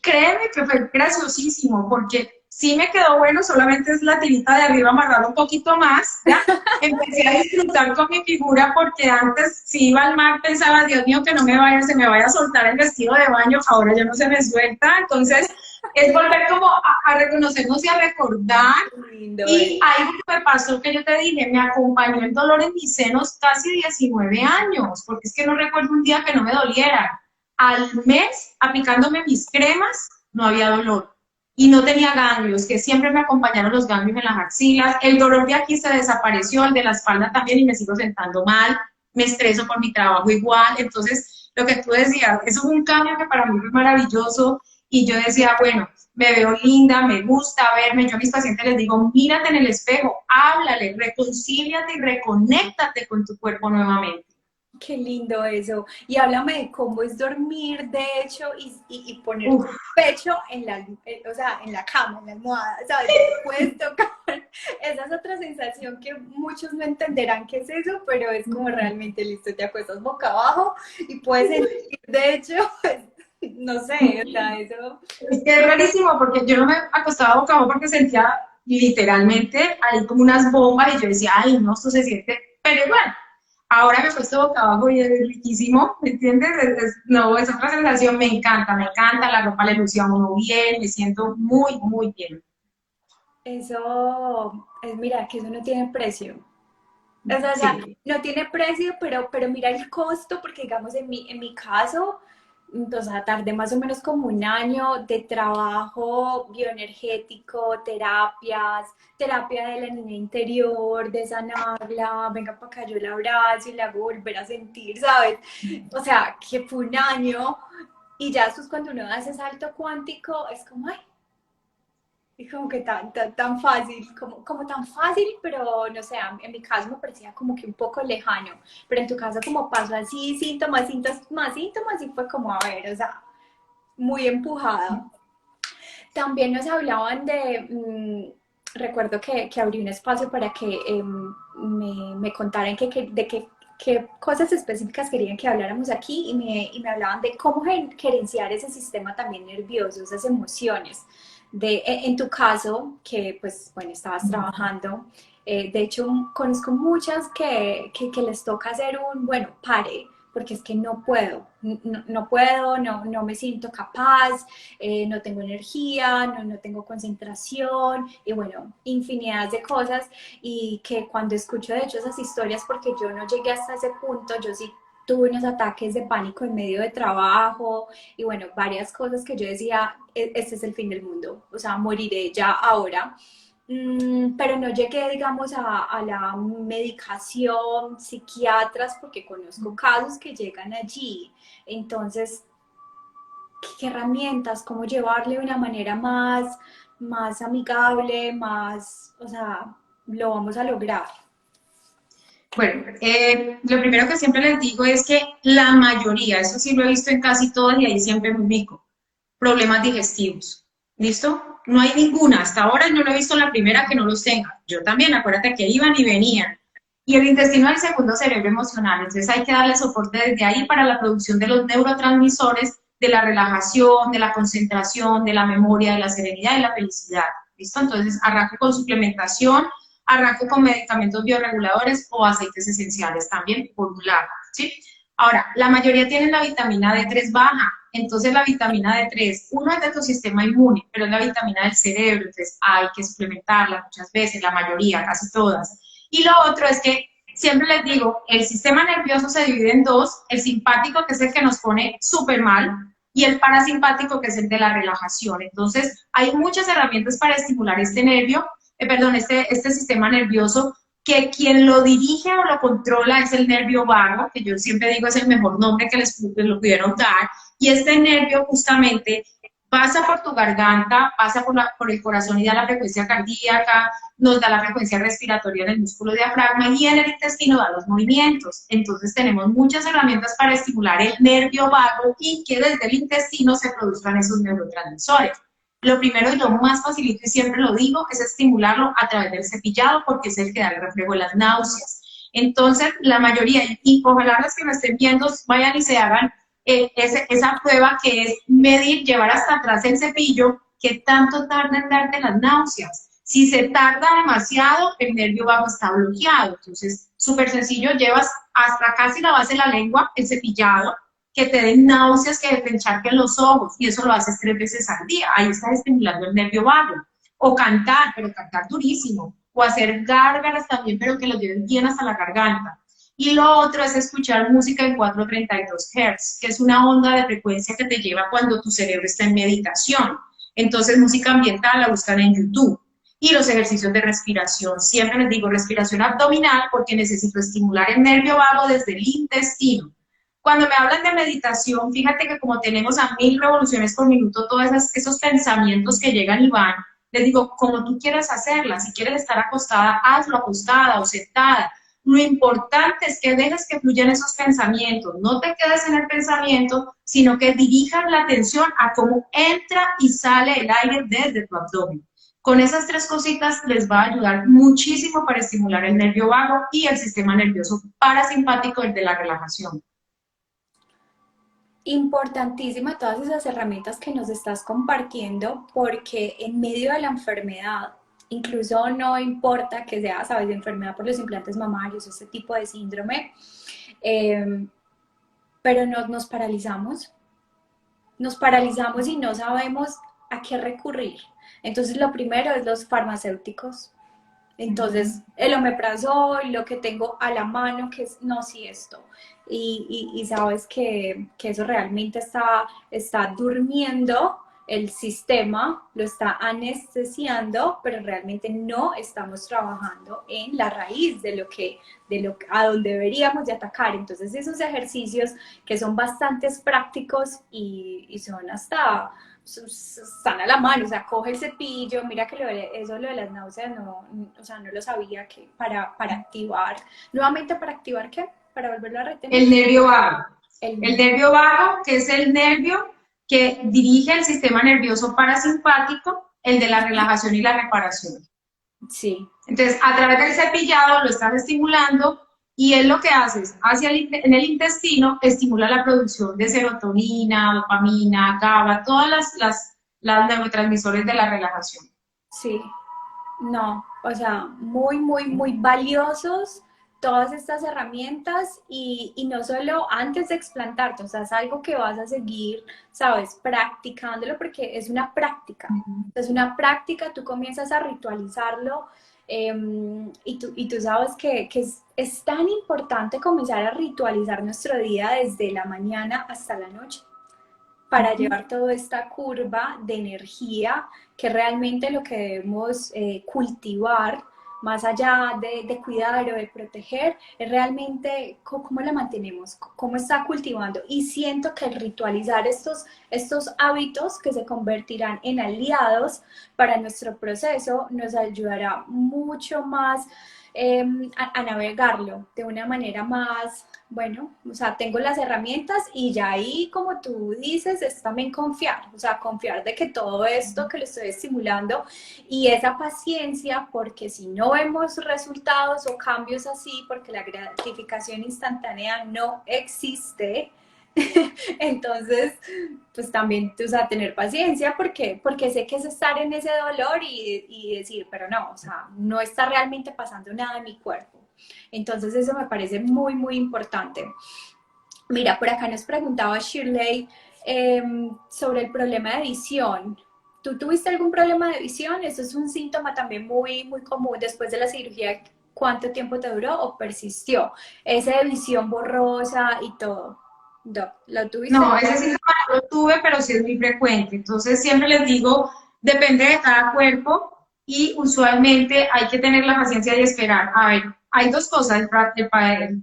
créeme que fue graciosísimo porque sí me quedó bueno, solamente es la tirita de arriba amarrada un poquito más, ¿ya? Empecé a disfrutar con mi figura porque antes si iba al mar pensaba, Dios mío, que no me vaya, se me vaya a soltar el vestido de baño, ahora ya no se me suelta, entonces es volver como a reconocernos y a recordar. Lindo, Y algo que me pasó que yo te dije, me acompañó el dolor en mis senos casi 19 años, porque es que no recuerdo un día que no me doliera. Al mes, aplicándome mis cremas, no había dolor. Y no tenía ganglios, que siempre me acompañaron los ganglios en las axilas. El dolor de aquí se desapareció, el de la espalda también, y me sigo sentando mal. Me estreso por mi trabajo igual. Entonces, lo que tú decías, eso fue un cambio que para mí fue maravilloso. Y yo decía, bueno, me veo linda, me gusta verme. Yo a mis pacientes les digo, mírate en el espejo, háblale, reconcíliate y reconéctate con tu cuerpo nuevamente. qué lindo eso. Y háblame de cómo es dormir, de hecho, y poner tu Uf, pecho o sea, en la cama, en la almohada, ¿sabes? Que te puedes tocar. Esa es otra sensación que muchos no entenderán qué es eso, pero es como realmente listo, te acuestas boca abajo y puedes sentir, de hecho, no sé, o sea, eso. es que es rarísimo porque yo no me acostaba boca abajo porque sentía literalmente ahí como unas bombas y yo decía, ay, no, esto se siente, pero bueno, ahora me he puesto boca abajo y es riquísimo, ¿me entiendes? No, es otra sensación, me encanta, la ropa le lucía a uno bien, me siento muy, muy bien. Eso es, mira, que eso no tiene precio. O sea, Sí. no tiene precio, pero mira el costo, porque digamos en mi caso, o sea, tardé más o menos como un año de trabajo bioenergético, terapias, terapia de la niña interior, de sanarla, venga para acá, yo la abrazo y la hago volver a sentir, ¿sabes? O sea, que fue un año y ya después cuando uno da ese salto cuántico, es como, ay, Y como que tan fácil, como tan fácil, pero no sé, en mi caso me parecía como que un poco lejano, pero en tu caso como pasó así, síntomas, y fue como, a ver, o sea, muy empujada. También nos hablaban de, recuerdo que abrí un espacio para que me contaran qué cosas específicas querían que habláramos aquí y me hablaban de cómo gerenciar ese sistema también nervioso, esas emociones. En tu caso, que pues bueno, estabas trabajando, de hecho conozco muchas que les toca hacer bueno, pare, porque es que no puedo, no puedo, no me siento capaz, no tengo energía, no tengo concentración y bueno, infinidad de cosas y que cuando escucho de hecho esas historias, porque yo no llegué hasta ese punto, yo sí tuve unos ataques de pánico en medio de trabajo y bueno, varias cosas que yo decía, este es el fin del mundo, o sea, moriré ya ahora. Pero no llegué, digamos, a la medicación, psiquiatras, porque conozco casos que llegan allí. Entonces, qué herramientas, cómo llevarle de una manera más amigable, más, o sea, lo vamos a lograr. Bueno, lo primero que siempre les digo es que la mayoría, eso sí lo he visto en casi todas y ahí siempre me ubico, problemas digestivos. ¿Listo? No hay ninguna, hasta ahora no lo he visto en la primera que no los tenga. Yo también, acuérdate que iban y venían. Y el intestino es el segundo cerebro emocional, entonces hay que darle soporte desde ahí para la producción de los neurotransmisores, de la relajación, de la concentración, de la memoria, de la serenidad y la felicidad. ¿Listo? Entonces arranque con suplementación, arranque con medicamentos bioreguladores o aceites esenciales también, por un lado, ¿sí? Ahora, la mayoría tienen la vitamina D3 baja, entonces la vitamina D3, uno es de tu sistema inmune, pero es la vitamina del cerebro, entonces hay que suplementarla muchas veces, la mayoría, casi todas. Y lo otro es que siempre les digo, el sistema nervioso se divide en dos, el simpático, que es el que nos pone súper mal, y el parasimpático, que es el de la relajación. Entonces, hay muchas herramientas para estimular este nervio, este sistema nervioso, que quien lo dirige o lo controla es el nervio vago, que yo siempre digo es el mejor nombre que les lo pudieron dar, y este nervio justamente pasa por tu garganta, pasa por el corazón y da la frecuencia cardíaca, nos da la frecuencia respiratoria en el músculo diafragma y en el intestino da los movimientos. Entonces tenemos muchas herramientas para estimular el nervio vago y que desde el intestino se produzcan esos neurotransmisores. Lo primero y lo más facilito, y siempre lo digo, es estimularlo a través del cepillado porque es el que da el reflejo de las náuseas. Entonces, la mayoría, y ojalá las que me estén viendo vayan y se hagan esa prueba que es medir, llevar hasta atrás el cepillo, que tanto tarda en darte las náuseas. Si se tarda demasiado, el nervio vago está bloqueado. Entonces, súper sencillo, llevas hasta casi la base de la lengua el cepillado, que te den náuseas, que te encharquen los ojos, y eso lo haces 3 veces al día. Ahí estás estimulando el nervio vago. O cantar, pero cantar durísimo. O hacer gárgaras también, pero que lo lleven bien hasta la garganta. Y lo otro es escuchar música en 432 Hz, que es una onda de frecuencia que te lleva cuando tu cerebro está en meditación. Entonces, música ambiental la buscan en YouTube. Y los ejercicios de respiración. Siempre les digo respiración abdominal porque necesito estimular el nervio vago desde el intestino. Cuando me hablan de meditación, fíjate que como tenemos a 1000 revoluciones por minuto, todos esos pensamientos que llegan y van, les digo, como tú quieras hacerla, si quieres estar acostada, hazlo acostada o sentada. Lo importante es que dejes que fluyan esos pensamientos, no te quedes en el pensamiento, sino que dirijas la atención a cómo entra y sale el aire desde tu abdomen. Con esas 3 cositas les va a ayudar muchísimo para estimular el nervio vago y el sistema nervioso parasimpático, el de la relajación. Importantísima todas esas herramientas que nos estás compartiendo porque en medio de la enfermedad, incluso no importa que sea, sabes, de enfermedad por los implantes mamarios, ese tipo de síndrome, eh, pero nos paralizamos y no sabemos a qué recurrir. Entonces lo primero es los farmacéuticos. Entonces, el omeprazol, lo que tengo a la mano, que es, no, sí, esto. Y sabes que eso realmente está durmiendo el sistema, lo está anestesiando, pero realmente no estamos trabajando en la raíz a donde deberíamos de atacar. Entonces, esos ejercicios que son bastante prácticos y son hasta están a la mano, o sea, coge el cepillo, mira que eso lo de las náuseas, no, o sea, no lo sabía que para activar, nuevamente para activar ¿qué? Para volverlo a retener. El nervio vago. El El nervio. nervio vago, que es el nervio que dirige el sistema nervioso parasimpático, el de la relajación y la reparación. Sí. Entonces, a través del cepillado lo estás estimulando y él lo que hace es, en el intestino, estimula la producción de serotonina, dopamina, GABA, todas las neurotransmisores de la relajación. Sí, no, o sea, muy, muy, muy valiosos todas estas herramientas y no solo antes de explantarte, o sea, es algo que vas a seguir, sabes, practicándolo porque es una práctica, tú comienzas a ritualizarlo y tú sabes que es tan importante comenzar a ritualizar nuestro día desde la mañana hasta la noche para llevar toda esta curva de energía, que realmente lo que debemos cultivar, más allá de cuidar o de proteger, es realmente cómo la mantenemos, cómo está cultivando. Y siento que el ritualizar estos hábitos que se convertirán en aliados para nuestro proceso nos ayudará mucho más a navegarlo de una manera más, bueno, o sea, tengo las herramientas y ya ahí, como tú dices, es también confiar, o sea, confiar de que todo esto que lo estoy estimulando y esa paciencia, porque si no vemos resultados o cambios así, porque la gratificación instantánea no existe, entonces, pues también, o sea, tener paciencia porque sé que es estar en ese dolor y decir, pero no, o sea, no está realmente pasando nada en mi cuerpo. Entonces eso me parece muy, muy importante. Mira, por acá nos preguntaba Shirley sobre el problema de visión. ¿Tú tuviste algún problema de visión? Eso es un síntoma también muy, muy común después de la cirugía. ¿Cuánto tiempo te duró o persistió? Ese de visión borrosa y todo. Doc, ¿lo tuviste? No, ese síntoma no lo tuve, pero sí es muy frecuente. Entonces, siempre les digo, depende de cada cuerpo y usualmente hay que tener la paciencia y esperar. A ver, hay dos cosas. El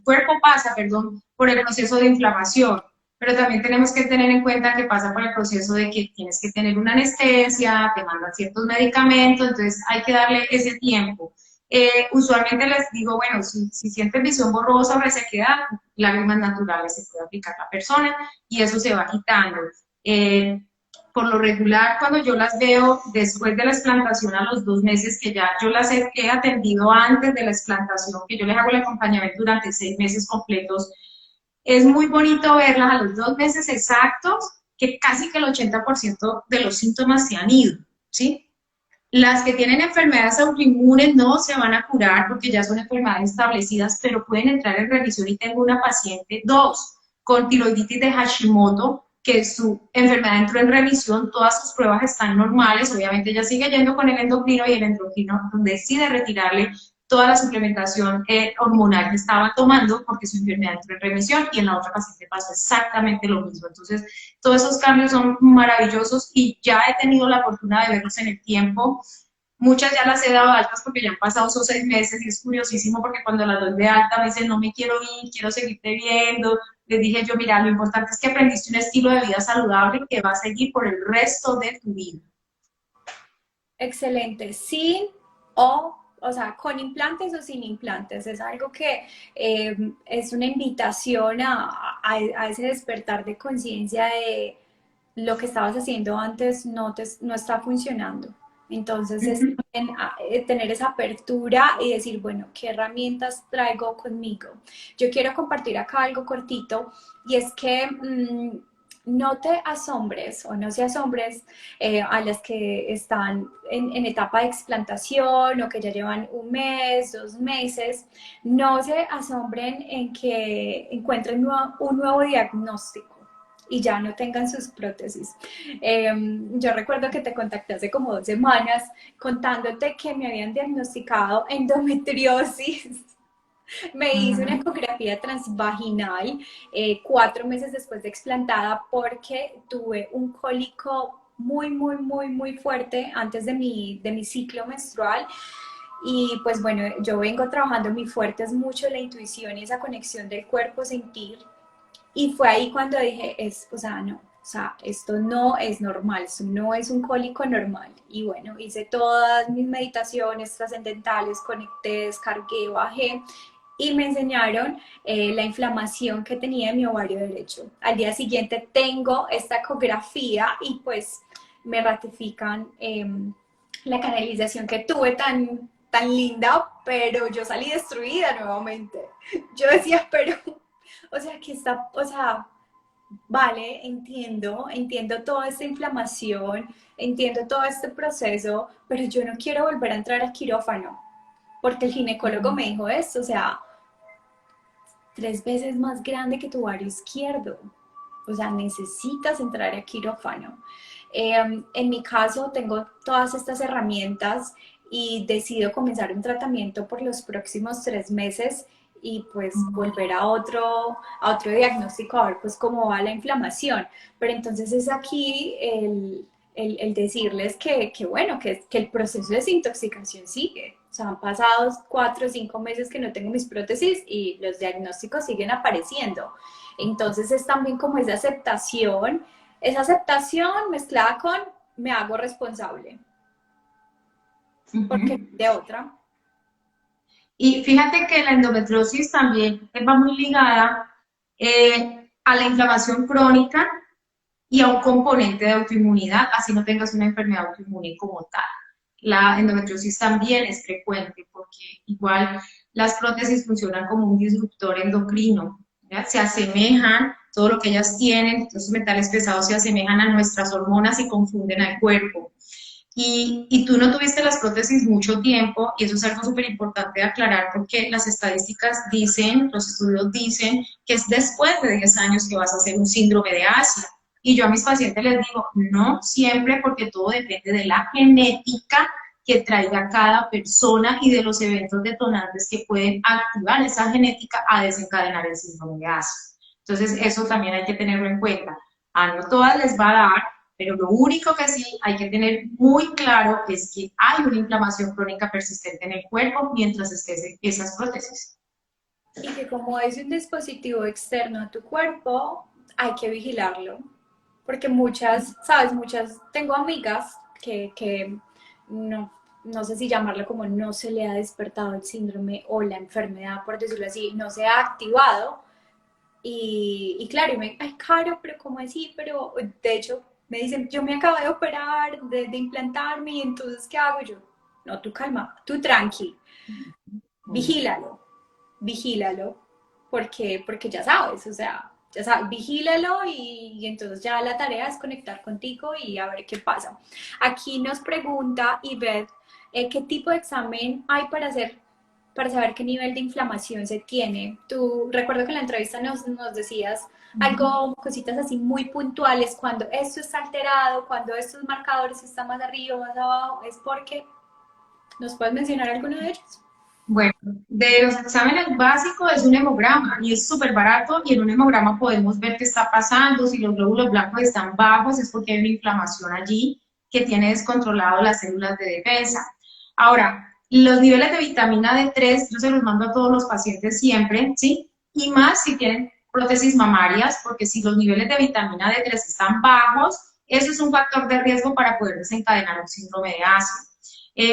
cuerpo pasa, perdón, por el proceso de inflamación, pero también tenemos que tener en cuenta que pasa por el proceso de que tienes que tener una anestesia, te mandan ciertos medicamentos, entonces hay que darle ese tiempo. Usualmente les digo, bueno, si sienten visión borrosa o resequedad, lágrimas naturales se puede aplicar a la persona y eso se va quitando. Eh, por lo regular, cuando yo las veo después de la explantación a los 2 meses, que ya yo las he atendido antes de la explantación, que yo les hago el acompañamiento durante 6 meses completos, es muy bonito verlas a los 2 meses exactos, que casi que el 80% de los síntomas se han ido, ¿sí? Las que tienen enfermedades autoinmunes no se van a curar porque ya son enfermedades establecidas, pero pueden entrar en revisión y tengo una paciente, dos, con tiroiditis de Hashimoto, que su enfermedad entró en revisión, todas sus pruebas están normales, obviamente ella sigue yendo con el endocrino y el endocrino decide retirarle toda la suplementación hormonal que estaba tomando porque su enfermedad entró en remisión y en la otra paciente pasó exactamente lo mismo. Entonces, todos esos cambios son maravillosos y ya he tenido la fortuna de verlos en el tiempo. Muchas ya las he dado altas porque ya han pasado esos 6 meses y es curiosísimo porque cuando las doy de alta me dicen, no me quiero ir, quiero seguirte viendo. Les dije yo, mira, lo importante es que aprendiste un estilo de vida saludable que va a seguir por el resto de tu vida. Excelente. Sin o sea, con implantes o sin implantes. Es algo que es una invitación a ese despertar de conciencia de lo que estabas haciendo antes no está funcionando. Entonces es también, tener esa apertura y decir, bueno, ¿qué herramientas traigo conmigo? Yo quiero compartir acá algo cortito y es que no te asombres o no se asombres a las que están en etapa de explantación o que ya llevan 1 mes, 2 meses, no se asombren en que encuentren un nuevo diagnóstico y ya no tengan sus prótesis. Yo recuerdo que te contacté hace como 2 semanas contándote que me habían diagnosticado endometriosis. Me hice una ecografía transvaginal 4 meses después de explantada porque tuve un cólico muy, muy, muy, muy fuerte antes de mi ciclo menstrual. Y pues bueno, yo vengo trabajando, mi fuerte es mucho la intuición y esa conexión del cuerpo, sentir. Y fue ahí cuando dije, o sea, no. O sea, esto no es normal, esto no es un cólico normal. Y bueno, hice todas mis meditaciones trascendentales, conecté, descargué, bajé y me enseñaron la inflamación que tenía en mi ovario derecho. Al día siguiente tengo esta ecografía y pues me ratifican la canalización que tuve tan linda, pero yo salí destruida nuevamente. Yo decía, pero, o sea, que está, o sea, vale, entiendo toda esta inflamación, entiendo todo este proceso, pero yo no quiero volver a entrar al quirófano, porque el ginecólogo me dijo esto, o sea, 3 veces más grande que tu ovario izquierdo. O sea, necesitas entrar a quirófano. En mi caso, tengo todas estas herramientas y decido comenzar un tratamiento por los próximos 3 meses y pues volver a otro diagnóstico a ver pues cómo va la inflamación. Pero entonces es aquí el decirles que bueno, que el proceso de desintoxicación sigue. O sea, han pasado 4 o 5 meses que no tengo mis prótesis y los diagnósticos siguen apareciendo. Entonces es también como esa aceptación mezclada con me hago responsable, porque Ujú. de otra. Y fíjate que la endometriosis también va muy ligada a la inflamación crónica y a un componente de autoinmunidad, así no tengas una enfermedad autoinmune como tal. La endometriosis también es frecuente porque igual las prótesis funcionan como un disruptor endocrino, ¿ya? Se asemejan, todo lo que ellas tienen, esos metales pesados se asemejan a nuestras hormonas y confunden al cuerpo. Y tú no tuviste las prótesis mucho tiempo, y eso es algo súper importante de aclarar porque las estadísticas dicen, los estudios dicen que es después de 10 años que vas a hacer un síndrome de Asia. Y yo a mis pacientes les digo, no siempre, porque todo depende de la genética que traiga cada persona y de los eventos detonantes que pueden activar esa genética a desencadenar el síndrome de Asia. Entonces, eso también hay que tenerlo en cuenta. A no todas les va a dar, pero lo único que sí hay que tener muy claro es que hay una inflamación crónica persistente en el cuerpo mientras estés en esas prótesis. Y que como es un dispositivo externo a tu cuerpo, hay que vigilarlo. Porque muchas, sabes, tengo amigas que no sé si llamarlo como no se le ha despertado el síndrome o la enfermedad, por decirlo así, no se ha activado. Y claro, ay, Caro, pero ¿cómo así? Pero de hecho me dicen, yo me acabo de operar, de implantarme, y entonces, ¿qué hago yo? No, tú calma, tú tranqui, vigílalo, vigílalo, porque ya sabes, o sea, ya sabes, vigílalo y entonces ya la tarea es conectar contigo y a ver qué pasa. Aquí nos pregunta Ivette, ¿qué tipo de examen hay para hacer para saber qué nivel de inflamación se tiene? Tú recuerdo que en la entrevista nos decías algo, cositas así muy puntuales, cuando esto está alterado, cuando estos marcadores están más arriba, más abajo, es porque, ¿nos puedes mencionar alguno de ellos? Bueno, de los exámenes básicos es un hemograma y es súper barato, y en un hemograma podemos ver qué está pasando. Si los glóbulos blancos están bajos es porque hay una inflamación allí que tiene descontrolado las células de defensa. Ahora, los niveles de vitamina D3 yo se los mando a todos los pacientes siempre, ¿sí? Y más si tienen prótesis mamarias, porque si los niveles de vitamina D3 están bajos, eso es un factor de riesgo para poder desencadenar un síndrome de Asia.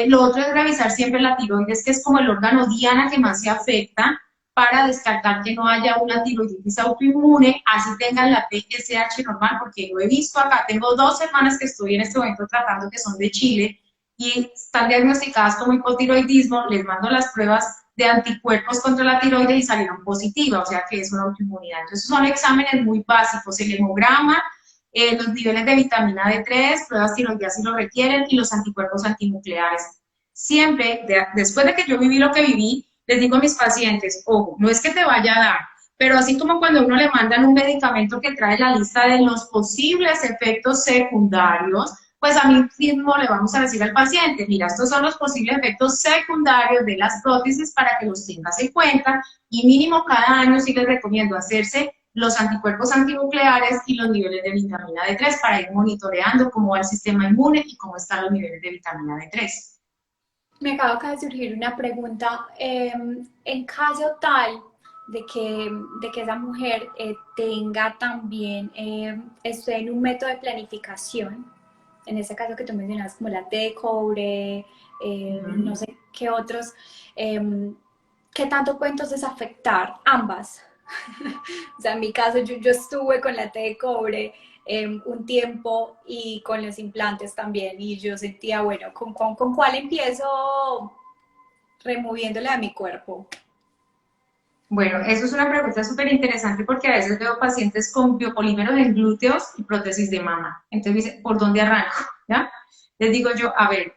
Lo otro es revisar siempre la tiroides, que es como el órgano diana que más se afecta, para descartar que no haya una tiroiditis autoinmune, así tengan la TSH normal, porque lo he visto acá. Tengo 2 hermanas que estoy en este momento tratando, que son de Chile, y están diagnosticadas como hipotiroidismo. Les mando las pruebas de anticuerpos contra la tiroides y salieron positivas, o sea que es una autoinmunidad. Entonces son exámenes muy básicos: el hemograma, los niveles de vitamina D3, pruebas tiroideas si lo requieren, y los anticuerpos antinucleares. Siempre, después de que yo viví lo que viví, les digo a mis pacientes, ojo, no es que te vaya a dar, pero así como cuando uno le mandan un medicamento que trae la lista de los posibles efectos secundarios, pues a mí mismo le vamos a decir al paciente, mira, estos son los posibles efectos secundarios de las prótesis para que los tengas en cuenta, y mínimo cada año sí les recomiendo hacerse los anticuerpos antinucleares y los niveles de vitamina D3 para ir monitoreando cómo va el sistema inmune y cómo están los niveles de vitamina D3. Me acaba de surgir una pregunta. En caso tal de que esa mujer tenga también, esté en un método de planificación, en ese caso que tú mencionas como la T de cobre, no sé qué otros, ¿qué tanto puede entonces afectar ambas? O sea, en mi caso yo estuve con la T de cobre un tiempo y con los implantes también y yo sentía, bueno, ¿con cuál empiezo removiéndole a mi cuerpo? Bueno, eso es una pregunta súper interesante porque a veces veo pacientes con biopolímeros en glúteos y prótesis de mama. Entonces me dicen, ¿por dónde arranco? ¿Ya? Les digo yo, a ver,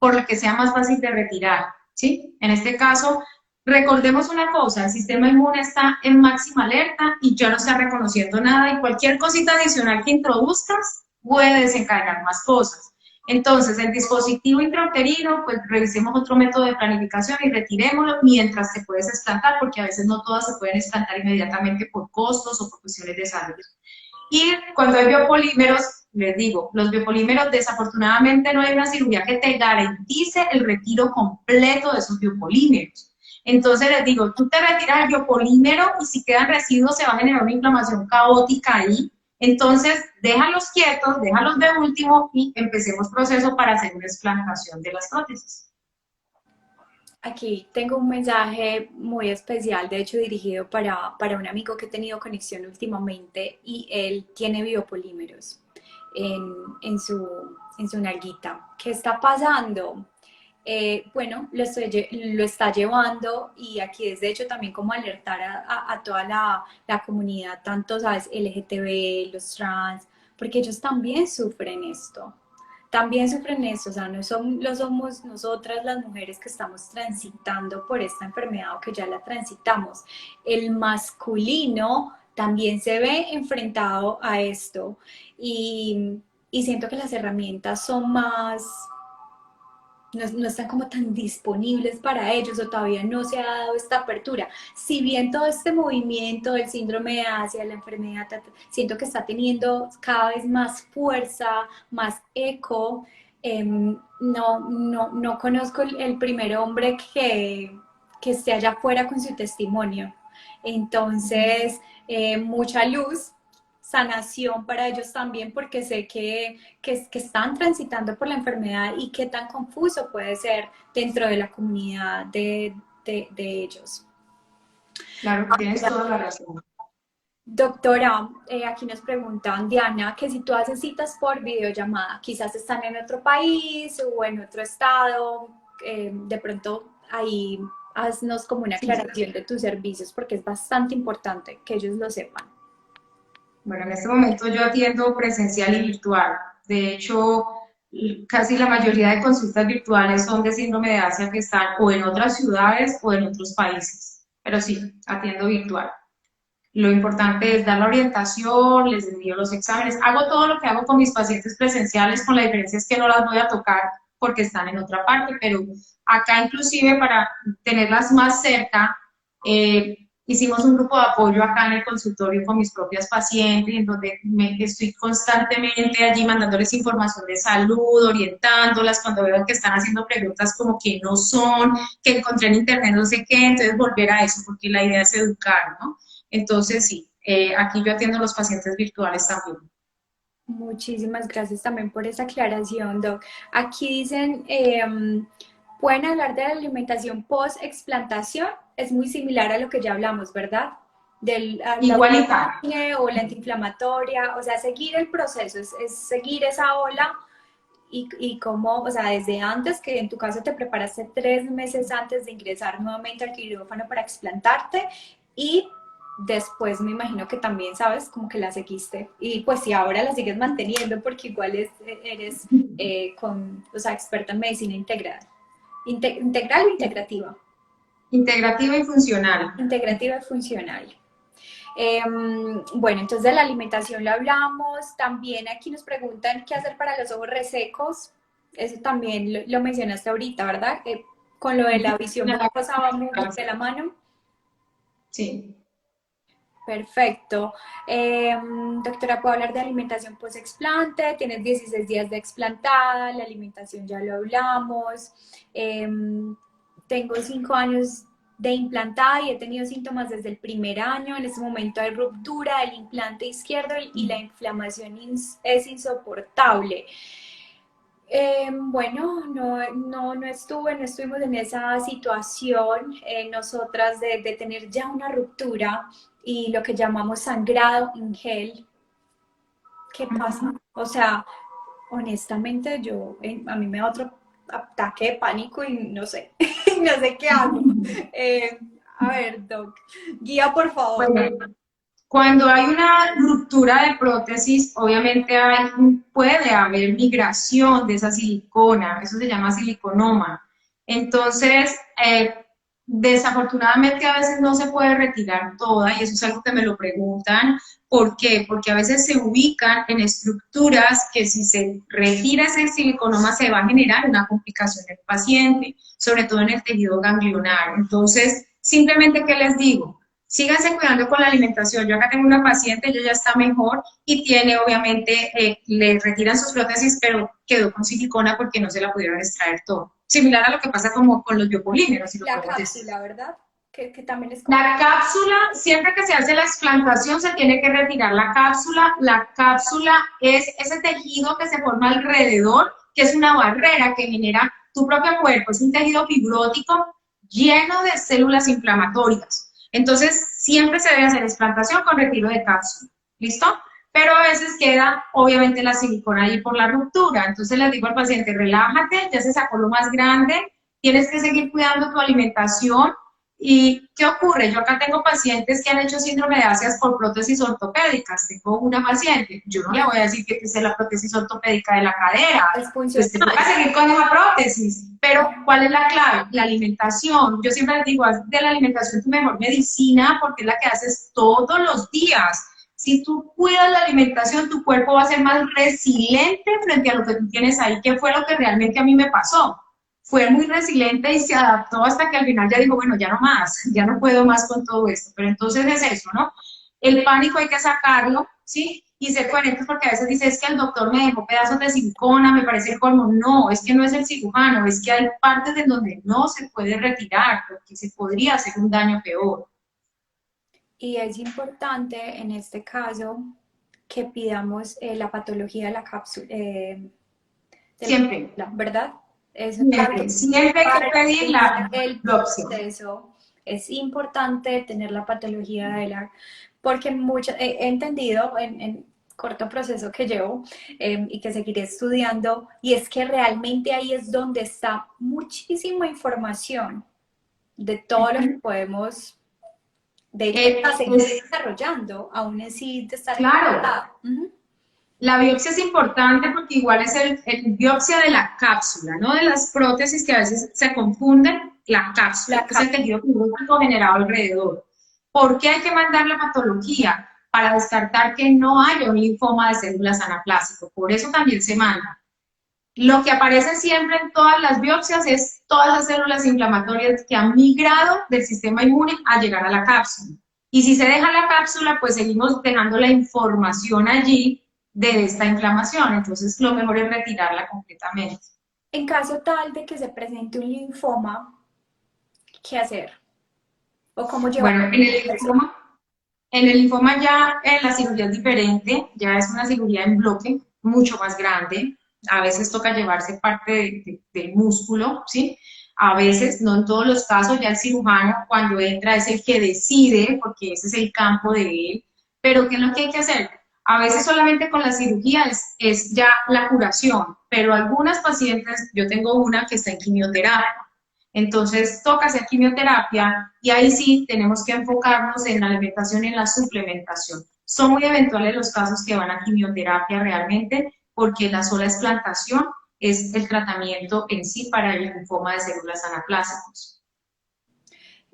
por lo que sea más fácil de retirar, ¿sí? En este caso, recordemos una cosa, el sistema inmune está en máxima alerta y ya no está reconociendo nada y cualquier cosita adicional que introduzcas puede desencadenar más cosas. Entonces, el dispositivo intrauterino, pues revisemos otro método de planificación y retirémoslo mientras te puedes explantar, porque a veces no todas se pueden explantar inmediatamente por costos o por cuestiones de salud. Y cuando hay biopolímeros, les digo, los biopolímeros desafortunadamente no hay una cirugía que te garantice el retiro completo de esos biopolímeros. Entonces les digo, tú te retiras el biopolímero y si quedan residuos se va a generar una inflamación caótica ahí. Entonces, déjalos quietos, déjalos de último y empecemos proceso para hacer una explantación de las prótesis. Aquí tengo un mensaje muy especial, de hecho dirigido para un amigo que he tenido conexión últimamente y él tiene biopolímeros en, en su nalguita. ¿Qué está pasando? Bueno, lo está llevando y aquí es de hecho también como alertar a toda la comunidad, tanto, ¿sabes? LGTB, los trans, porque ellos también sufren esto. También sufren esto, o sea, lo somos nosotras las mujeres que estamos transitando por esta enfermedad o que ya la transitamos. El masculino también se ve enfrentado a esto y siento que las herramientas son más, no están como tan disponibles para ellos o todavía no se ha dado esta apertura. Si bien todo este movimiento del síndrome de Asia, la enfermedad, siento que está teniendo cada vez más fuerza, más eco. No conozco el primer hombre que esté allá afuera con su testimonio. Entonces, mucha luz, sanación para ellos también, porque sé que están transitando por la enfermedad y qué tan confuso puede ser dentro de la comunidad de ellos. Claro, tienes toda la razón. Doctora, aquí nos preguntan, Diana, que si tú haces citas por videollamada, quizás están en otro país o en otro estado, de pronto ahí haznos como una Sí, sí. aclaración de tus servicios porque es bastante importante que ellos lo sepan. Bueno, en este momento yo atiendo presencial y virtual. De hecho, casi la mayoría de consultas virtuales son de síndrome de Asia que están o en otras ciudades o en otros países. Pero sí, atiendo virtual. Lo importante es dar la orientación, les envío los exámenes, hago todo lo que hago con mis pacientes presenciales, con la diferencia es que no las voy a tocar porque están en otra parte, pero acá inclusive para tenerlas más cerca, hicimos un grupo de apoyo acá en el consultorio con mis propias pacientes, en donde estoy constantemente allí mandándoles información de salud, orientándolas cuando veo que están haciendo preguntas como que no son, que encontré en internet no sé qué, entonces volver a eso, porque la idea es educar, ¿no? Entonces, sí, aquí yo atiendo a los pacientes virtuales también. Muchísimas gracias también por esa aclaración, Doc. Aquí dicen, pueden hablar de la alimentación post-explantación, es muy similar a lo que ya hablamos, ¿verdad? La Igualitario. o la antiinflamatoria, o sea, seguir el proceso, es seguir esa ola y cómo, o sea, desde antes, que en tu caso te preparaste 3 meses antes de ingresar nuevamente al quirófano para explantarte y después me imagino que también, ¿sabes? Como que la seguiste y pues si ahora la sigues manteniendo porque igual eres o sea, experta en medicina integral. ¿Integral o integrativa? Integrativa y funcional. Integrativa y funcional. Bueno, entonces de la alimentación lo hablamos. También aquí nos preguntan qué hacer para los ojos resecos. Eso también lo mencionaste ahorita, ¿verdad? Con lo de la visión borrosa va muy de la mano. Sí. Perfecto. Doctora, ¿puedo hablar de alimentación post-explante? Tienes 16 días de explantada, la alimentación ya lo hablamos. Tengo 5 años de implantada y he tenido síntomas desde el primer año. En este momento hay ruptura del implante izquierdo y la inflamación es insoportable. Bueno, no estuvimos en esa situación, nosotras de tener ya una ruptura y lo que llamamos sangrado en gel. ¿Qué pasa? O sea, honestamente a mí me da otro ataque de pánico y no sé, no sé qué hago. Eh, a ver, Doc, guía por favor. Bueno, cuando hay una ruptura de prótesis, obviamente puede haber migración de esa silicona, eso se llama siliconoma. Entonces, desafortunadamente a veces no se puede retirar toda, y eso es algo que me lo preguntan. ¿Por qué? Porque a veces se ubican en estructuras que si se retira ese siliconoma se va a generar una complicación en el paciente, sobre todo en el tejido ganglionar. Entonces, simplemente, ¿qué les digo? Síganse cuidando con la alimentación. Yo acá tengo una paciente, ella ya está mejor y tiene, obviamente, le retiran sus prótesis, pero quedó con silicona porque no se la pudieron extraer todo. Similar a lo que pasa como con los biopolímeros, si lo La podemos decir. cápsula, ¿verdad? Que también es como... La cápsula, siempre que se hace la explantación, se tiene que retirar la cápsula. La cápsula es ese tejido que se forma alrededor, que es una barrera que genera tu propio cuerpo. Es un tejido fibrótico lleno de células inflamatorias. Entonces, siempre se debe hacer explantación con retiro de cápsula. ¿Listo? Pero a veces queda, obviamente, la silicona ahí por la ruptura. Entonces, les digo al paciente, relájate, ya se sacó lo más grande, tienes que seguir cuidando tu alimentación. ¿Y qué ocurre? Yo acá tengo pacientes que han hecho síndrome de Asias por prótesis ortopédicas. Tengo una paciente, yo no le voy a decir que use la prótesis ortopédica de la cadera, Es pues te funcional. toca seguir con esa prótesis. Pero, ¿cuál es la clave? La alimentación. Yo siempre les digo, haz de la alimentación tu mejor medicina porque es la que haces todos los días. Si tú cuidas la alimentación, tu cuerpo va a ser más resiliente frente a lo que tú tienes ahí, que fue lo que realmente a mí me pasó. Fue muy resiliente y se adaptó hasta que al final ya dijo, bueno, ya no más, ya no puedo más con todo esto. Pero entonces es eso, ¿no? El pánico hay que sacarlo, ¿sí? Y ser coherentes porque a veces dice, es que el doctor me dejó pedazos de silicona, me parece el colmo. No, es que no es el cirujano, es que hay partes en donde no se puede retirar porque se podría hacer un daño peor. Y es importante en este caso que pidamos la patología de la cápsula, Siempre, ¿verdad? Eso es siempre hay que pedir la el biopsia. proceso. Es importante tener la patología de la... Porque he entendido en corto proceso que llevo y que seguiré estudiando, y es que realmente ahí es donde está muchísima información de todo lo que podemos, de hecho, seguir desarrollando, aún así de estar Claro, equivocada. la biopsia es importante porque igual es el biopsia de la cápsula, no de las prótesis que a veces se confunden, la cápsula, que es el tejido fibrótico generado alrededor. ¿Por qué hay que mandar la patología? Para descartar que no haya un linfoma de células anaplásicas, por eso también se manda. Lo que aparece siempre en todas las biopsias es todas las células inflamatorias que han migrado del sistema inmune a llegar a la cápsula. Y si se deja la cápsula, pues seguimos dejando la información allí de esta inflamación, entonces lo mejor es retirarla completamente. En caso tal de que se presente un linfoma, ¿qué hacer? ¿O cómo llevar Bueno, eso? en el linfoma ya la cirugía es diferente, ya es una cirugía en bloque, mucho más grande, a veces toca llevarse parte del músculo, ¿sí? A veces, no en todos los casos, ya el cirujano cuando entra es el que decide, porque ese es el campo de él, pero ¿qué es lo que hay que hacer? A veces solamente con la cirugía es ya la curación, pero algunas pacientes, yo tengo una que está en quimioterapia, entonces toca hacer quimioterapia y ahí sí tenemos que enfocarnos en la alimentación y en la suplementación. Son muy eventuales los casos que van a quimioterapia realmente porque la sola explantación es el tratamiento en sí para el linfoma de células anaplásicos.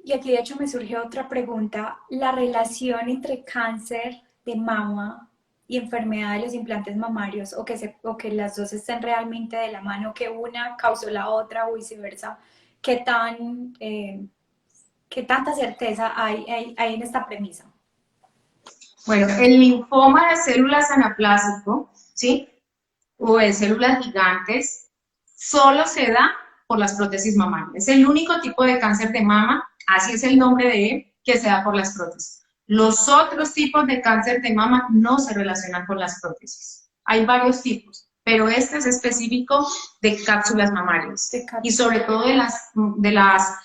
Y aquí de hecho me surgió otra pregunta, la relación entre cáncer de mama y enfermedad de los implantes mamarios, o que las dos estén realmente de la mano, que una causó la otra o viceversa, ¿qué tanta certeza hay en esta premisa? Bueno, el linfoma de células anaplásico, ¿sí? O de células gigantes, solo se da por las prótesis mamarias. Es el único tipo de cáncer de mama así es el nombre de él, que se da por las prótesis. Los otros tipos de cáncer de mama no se relacionan con las prótesis. Hay varios tipos, pero este es específico de cápsulas mamarias y sobre todo de las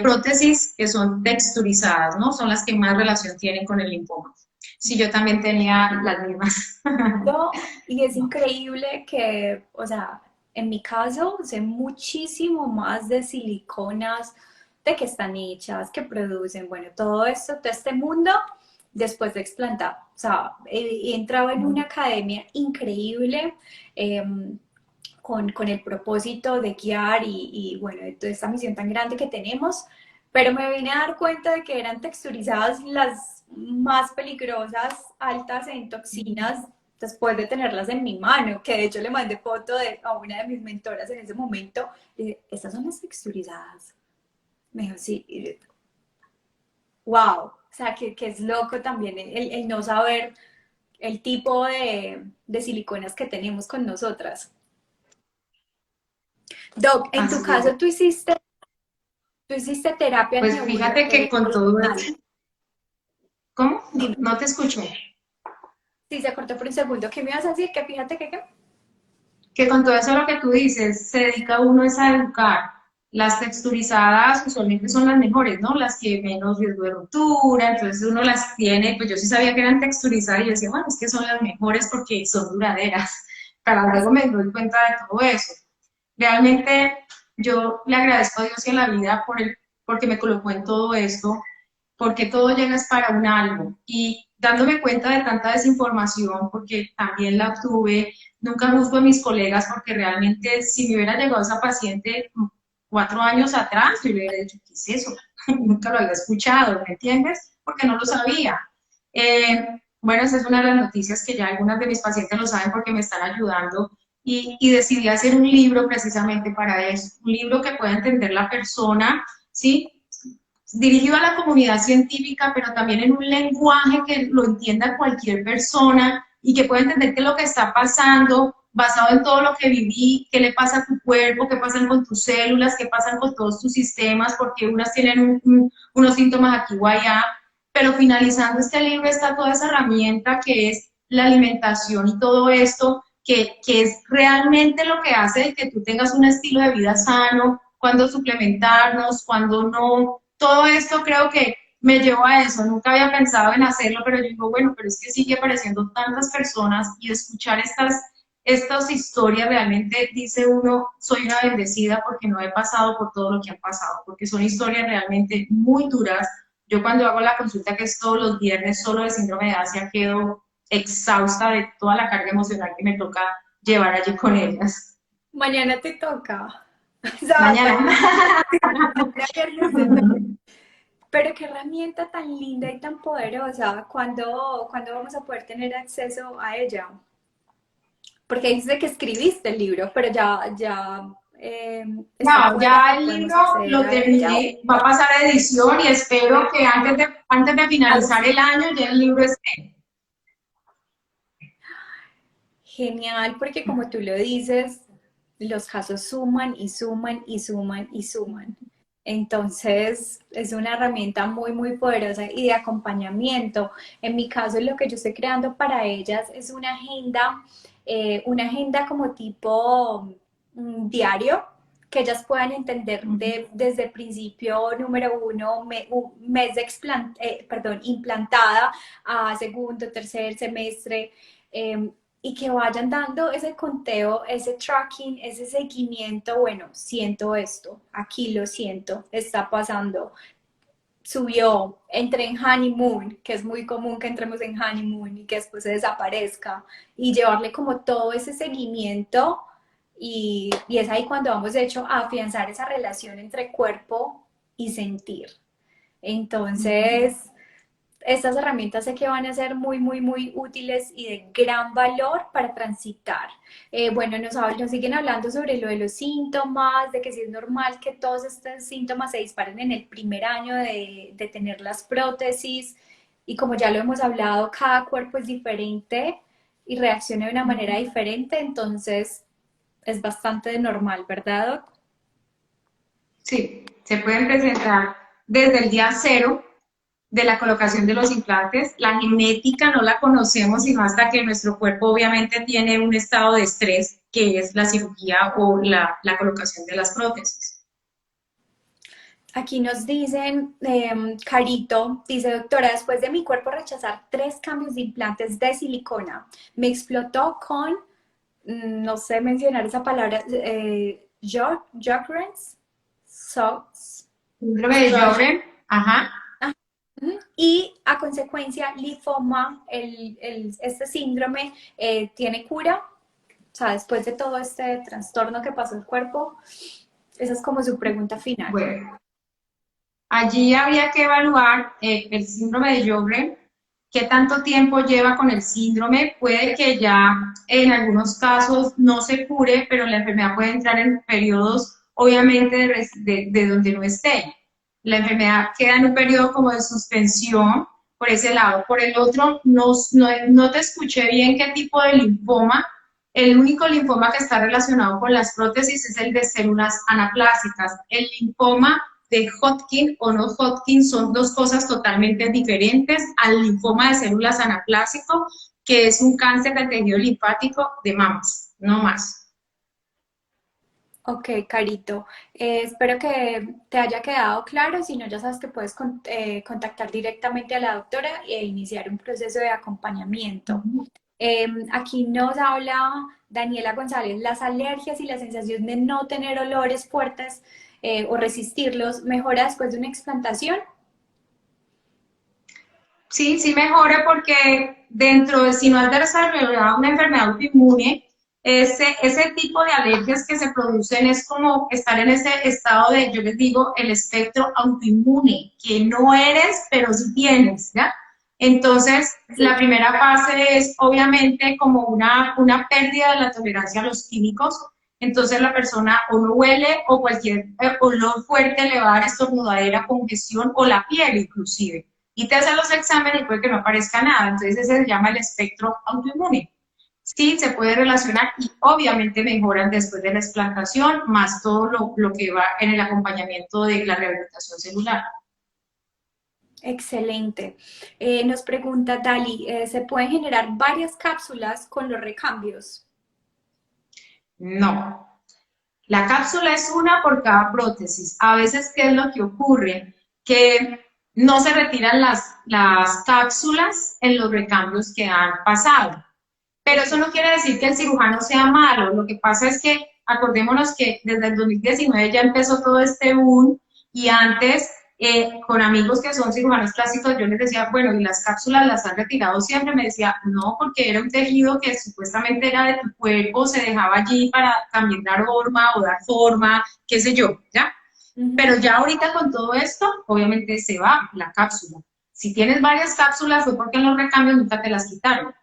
prótesis que son texturizadas, ¿no? Son las que más relación tienen con el linfoma. Sí, yo también tenía las mismas. No, y es increíble que, o sea, en mi caso sé muchísimo más de siliconas, de que están hechas, que producen, bueno, todo esto, todo este mundo después de explantar. O sea, he entrado en una academia increíble eh, con el propósito de guiar bueno, de toda esta misión tan grande que tenemos, pero me vine a dar cuenta de que eran texturizadas las más peligrosas, altas en toxinas, después de tenerlas en mi mano, que de hecho le mandé foto a una de mis mentoras en ese momento, y dije, estas son las texturizadas. Me dijo, sí, wow, o sea, que es loco también el no saber el tipo de siliconas que tenemos con nosotras. Doc, en tu Así es. caso, tú hiciste terapia Pues fíjate que con todo neuronal. esto, ¿cómo? Dime, No te escucho. si se cortó por un segundo, ¿qué me ibas a decir? Que fíjate que qué. Que con todo eso lo que tú dices, se dedica uno es a educar. Las texturizadas usualmente son las mejores, ¿no? Las que menos riesgo de ruptura, entonces uno las tiene, pues yo sí sabía que eran texturizadas y yo decía, bueno, es que son las mejores porque son duraderas. Para luego me doy cuenta de todo eso. Realmente yo le agradezco a Dios y a la vida porque me colocó en todo esto, porque todo llega es para un algo. Y dándome cuenta de tanta desinformación, porque también la obtuve, nunca juzgo a mis colegas porque realmente si me hubiera llegado esa paciente 4 años atrás, yo le hubiera dicho, ¿qué es eso? Nunca lo había escuchado, ¿me entiendes? Porque no lo sabía. Bueno, esa es una de las noticias que ya algunas de mis pacientes lo saben porque me están ayudando y decidí hacer un libro precisamente para eso, un libro que pueda entender la persona, ¿sí? Dirigido a la comunidad científica, pero también en un lenguaje que lo entienda cualquier persona y que pueda entender qué es lo que está pasando, basado en todo lo que viví, qué le pasa a tu cuerpo, qué pasa con tus células, qué pasa con todos tus sistemas, porque unas tienen unos síntomas aquí o allá, pero finalizando este libro está toda esa herramienta que es la alimentación y todo esto, que es realmente lo que hace que tú tengas un estilo de vida sano, cuando suplementarnos, cuando no, todo esto creo que me llevó a eso, nunca había pensado en hacerlo, pero yo digo, bueno, pero es que sigue apareciendo tantas personas y escuchar estas historias realmente dice uno, soy una bendecida porque no he pasado por todo lo que han pasado, porque son historias realmente muy duras. Yo cuando hago la consulta, que es todos los viernes, solo de síndrome de Asia, quedo exhausta de toda la carga emocional que me toca llevar allí con ellas. Mañana te toca. O sea, Mañana. mañana viernes te toca. Pero qué herramienta tan linda y tan poderosa. ¿Cuándo vamos a poder tener acceso a ella? Porque dice que escribiste el libro, pero ya está No, afuera, ya el podemos libro acceder lo a ella. terminé, va a pasar a edición y espero que antes de finalizar el año ya el libro esté. Genial, porque como tú lo dices, los casos suman y suman y suman y suman. Entonces, es una herramienta muy, muy poderosa y de acompañamiento. En mi caso, lo que yo estoy creando para ellas es una agenda como tipo diario, que ellas puedan entender desde el principio número uno, un mes de implantada a segundo, tercer semestre. Y que vayan dando ese conteo, ese tracking, ese seguimiento, bueno, siento esto, aquí lo siento, está pasando, subió, entré en honeymoon, que es muy común que entremos en honeymoon y que después se desaparezca, y llevarle como todo ese seguimiento, y es ahí cuando vamos, de hecho, a afianzar esa relación entre cuerpo y sentir. Entonces, estas herramientas sé que van a ser muy, muy, muy útiles y de gran valor para transitar. Bueno, nos siguen hablando sobre lo de los síntomas, de que si es normal que todos estos síntomas se disparen en el primer año de tener las prótesis. Y como ya lo hemos hablado, cada cuerpo es diferente y reacciona de una manera diferente, entonces es bastante normal, ¿verdad, Doc? Sí, se pueden presentar desde el día cero de la colocación de los implantes. La genética no la conocemos sino hasta que nuestro cuerpo obviamente tiene un estado de estrés, que es la cirugía o la colocación de las prótesis. Aquí nos dicen, Carito, dice doctora, después de mi cuerpo rechazar 3 cambios de implantes de silicona, me explotó con, no sé mencionar esa palabra, Sjogren's, Síndrome de Sjögren, ajá. y a consecuencia linfoma, este síndrome tiene cura, o sea, después de todo este trastorno que pasó el cuerpo, esa es como su pregunta final. Bueno, allí había que evaluar el síndrome de Sjögren, qué tanto tiempo lleva con el síndrome. Puede que ya en algunos casos no se cure, pero la enfermedad puede entrar en periodos, obviamente, de donde no esté. La enfermedad queda en un periodo como de suspensión por ese lado. Por el otro, no te escuché bien qué tipo de linfoma. El único linfoma que está relacionado con las prótesis es el de células anaplásicas. El linfoma de Hodgkin o no Hodgkin son dos cosas totalmente diferentes al linfoma de células anaplásico, que es un cáncer del tejido linfático de mamas, no más. Ok, Carito. Espero que te haya quedado claro. Si no, ya sabes que puedes contactar directamente a la doctora e iniciar un proceso de acompañamiento. Aquí nos habla Daniela González. Las alergias y la sensación de no tener olores fuertes o resistirlos mejora después de una explantación. Sí, sí mejora porque dentro de, si no has desarrollado una enfermedad autoinmune, ese tipo de alergias que se producen es como estar en ese estado de, yo les digo, el espectro autoinmune, que no eres, pero sí tienes, ¿ya? Entonces, la Sí. primera fase es obviamente como una pérdida de la tolerancia a los químicos. Entonces la persona o no huele o cualquier olor fuerte le va a dar estornudadera, congestión o la piel inclusive y te hacen los exámenes y puede que no aparezca nada. Entonces ese se llama el espectro autoinmune. Sí, se puede relacionar y obviamente mejoran después de la explantación, más todo lo que va en el acompañamiento de la rehabilitación celular. Excelente. Nos pregunta Dali, ¿se pueden generar varias cápsulas con los recambios? No. La cápsula es una por cada prótesis. A veces, ¿qué es lo que ocurre? Que no se retiran las cápsulas en los recambios que han pasado. Pero eso no quiere decir que el cirujano sea malo. Lo que pasa es que acordémonos que desde el 2019 ya empezó todo este boom y antes con amigos que son cirujanos plásticos yo les decía, bueno, ¿y las cápsulas las han retirado siempre? Me decía, no, porque era un tejido que supuestamente era de tu cuerpo, se dejaba allí para también dar forma o dar forma, qué sé yo, ¿ya? Pero ya ahorita con todo esto, obviamente se va la cápsula. Si tienes varias cápsulas fue porque en los recambios nunca te las quitaron.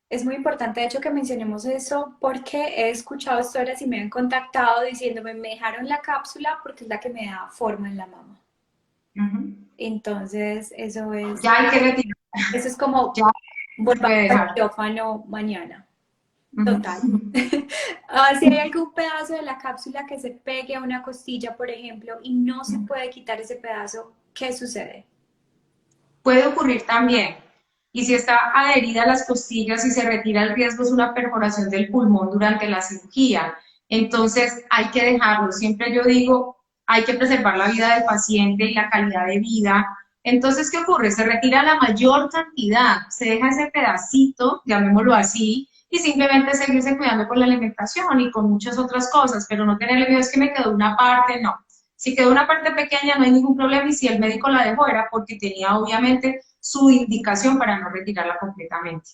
Es muy importante, de hecho, que mencionemos eso porque he escuchado historias y me han contactado diciéndome, me dejaron la cápsula porque es la que me da forma en la mama. Uh -huh. Entonces, Ya hay que retirar, eso es como ya se volver puede al dejar. quirófano mañana. Uh Total. -huh. Si hay algún pedazo de la cápsula que se pegue a una costilla, por ejemplo, y no se puede quitar ese pedazo, ¿qué sucede? Puede ocurrir también. Y si está adherida a las costillas y se retira, el riesgo es una perforación del pulmón durante la cirugía. Entonces hay que dejarlo. Siempre yo digo, hay que preservar la vida del paciente y la calidad de vida. Entonces, ¿qué ocurre? Se retira la mayor cantidad, se deja ese pedacito, llamémoslo así, y simplemente seguirse cuidando con la alimentación y con muchas otras cosas, pero no tenerle miedo, es que me quedó una parte, no. Si quedó una parte pequeña no hay ningún problema y si el médico la dejó era porque tenía obviamente su indicación para no retirarla completamente.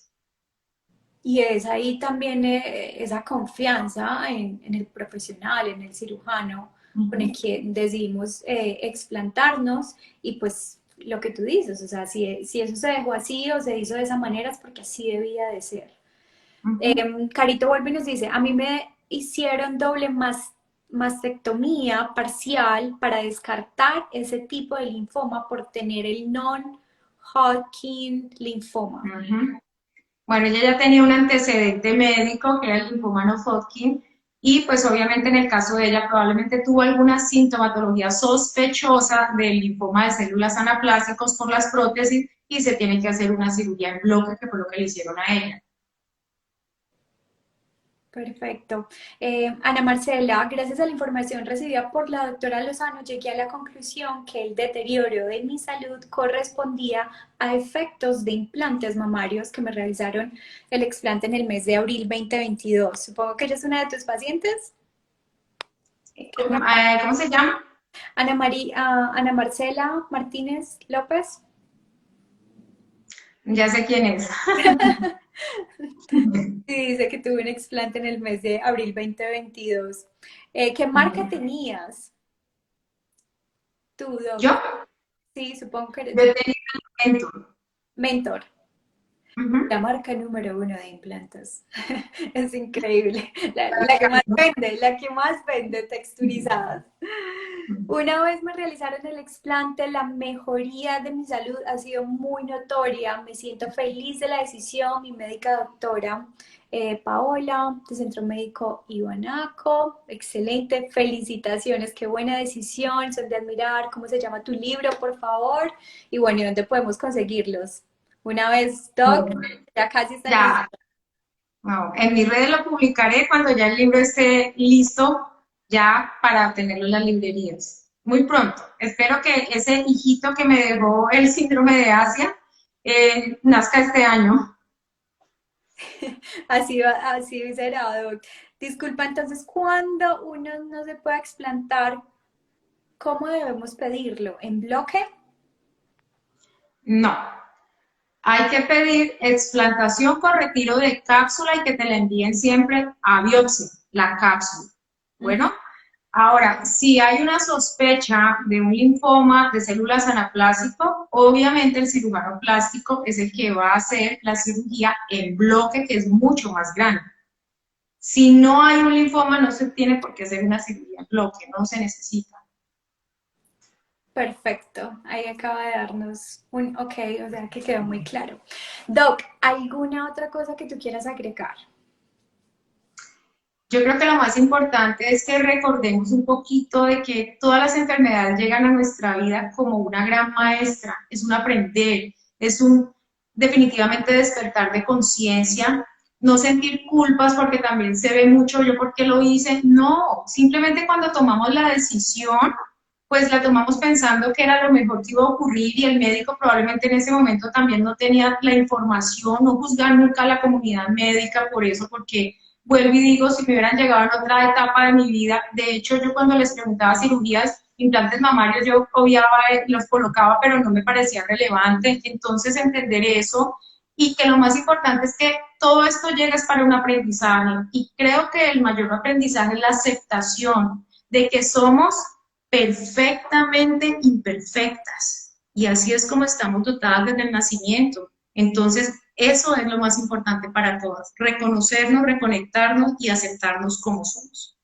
Y es ahí también esa confianza en el profesional, en el cirujano, Uh con el -huh. que decidimos explantarnos y pues lo que tú dices, o sea, si eso se dejó así o se hizo de esa manera es porque así debía de ser. Uh -huh. Carito vuelve y nos dice, a mí me hicieron doble mastectomía parcial para descartar ese tipo de linfoma por tener el non-Hodgkin linfoma. Uh -huh. Bueno, ella ya tenía un antecedente médico que era el linfoma no Hodgkin. y pues obviamente en el caso de ella probablemente tuvo alguna sintomatología sospechosa del linfoma de células anaplásticos por las prótesis y se tiene que hacer una cirugía en bloque, que fue lo que le hicieron a ella. Perfecto. Ana Marcela, gracias a la información recibida por la doctora Lozano, llegué a la conclusión que el deterioro de mi salud correspondía a efectos de implantes mamarios que me realizaron el explante en el mes de abril 2022. Supongo que ella es una de tus pacientes. ¿Cómo se llama? Ana Marcela Martínez López. Ya sé quién es. Sí, dice que tuve un explante en el mes de abril 2022. ¿Qué marca tenías tú, ¿Yo? Doc? Sí, supongo que eres Yo he tenido un mentor. Mentor. La Ujú. marca número uno de implantes. Es increíble. La que más vende, la que más vende texturizadas. Una vez me realizaron el explante, la mejoría de mi salud ha sido muy notoria. Me siento feliz de la decisión. Mi médica doctora Paola, de Centro Médico Ivanaco. Excelente, felicitaciones, qué buena decisión, son de admirar. ¿Cómo se llama tu libro, por favor? Y bueno, ¿y dónde podemos conseguirlos? Una vez, Doc, ya casi están listos. Ya, no, en mis redes lo publicaré cuando ya el libro esté listo, ya para tenerlo en las librerías. Muy pronto. Espero que ese hijito que me dejó el síndrome de Asia nazca este año. Así será, Doc. Disculpa, entonces, cuando uno no se puede explantar, ¿cómo debemos pedirlo? ¿En bloque? No. Hay que pedir explantación con retiro de cápsula y que te la envíen siempre a biopsia, la cápsula. Ujú. Bueno, ahora, si hay una sospecha de un linfoma de células anaplásico, obviamente el cirujano plástico es el que va a hacer la cirugía en bloque, que es mucho más grande. Si no hay un linfoma, no se tiene por qué hacer una cirugía en bloque, no se necesita. Perfecto, ahí acaba de darnos un ok, o sea que quedó muy claro. Doc, ¿alguna otra cosa que tú quieras agregar? Yo creo que lo más importante es que recordemos un poquito de que todas las enfermedades llegan a nuestra vida como una gran maestra, es un aprender, es un definitivamente despertar de conciencia, no sentir culpas porque también se ve mucho yo porque lo hice, no, simplemente cuando tomamos la decisión, pues la tomamos pensando que era lo mejor que iba a ocurrir y el médico probablemente en ese momento también no tenía la información, no juzgar nunca a la comunidad médica por eso, porque vuelvo y digo, si me hubieran llegado en otra etapa de mi vida, de hecho yo cuando les preguntaba cirugías, implantes mamarios, yo obviaba, los colocaba, pero no me parecía relevante, entonces entender eso y que lo más importante es que todo esto llega es para un aprendizaje y creo que el mayor aprendizaje es la aceptación de que somos perfectamente imperfectas y así es como estamos dotadas desde el nacimiento. Entonces, eso es lo más importante para todas, reconocernos, reconectarnos y aceptarnos como somos.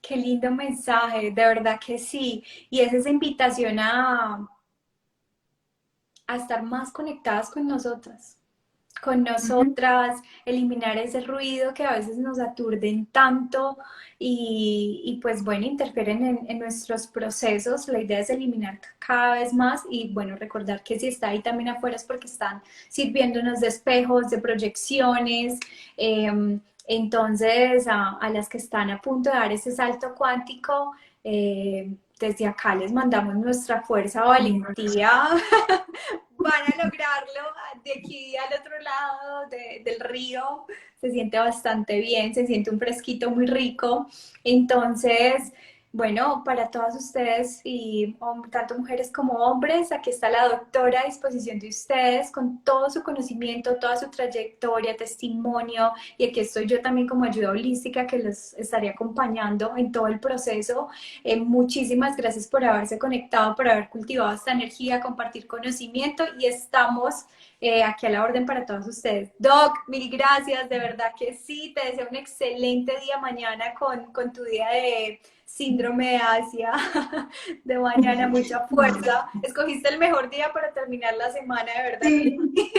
Qué lindo mensaje, de verdad que sí. Y es esa invitación a estar más conectadas con Uh -huh. nosotras, eliminar ese ruido que a veces nos aturden tanto y pues bueno, interfieren en nuestros procesos. La idea es eliminar cada vez más y bueno, recordar que si está ahí también afuera es porque están sirviéndonos de espejos, de proyecciones. Entonces, a las que están a punto de dar ese salto cuántico, desde acá les mandamos nuestra fuerza, valentía. Van a lograrlo de aquí al otro lado del río. Se siente bastante bien, se siente un fresquito muy rico. Entonces, bueno, para todas ustedes y tanto mujeres como hombres, aquí está la doctora a disposición de ustedes con todo su conocimiento, toda su trayectoria, testimonio. Y aquí estoy yo también como ayuda holística que los estaré acompañando en todo el proceso. Muchísimas gracias por haberse conectado, por haber cultivado esta energía, compartir conocimiento y estamos aquí a la orden para todos ustedes. Doc, mil gracias, de verdad que sí, te deseo un excelente día mañana con tu día de síndrome de Asia, de mañana, mucha fuerza. Escogiste el mejor día para terminar la semana, de verdad que Sí. sí.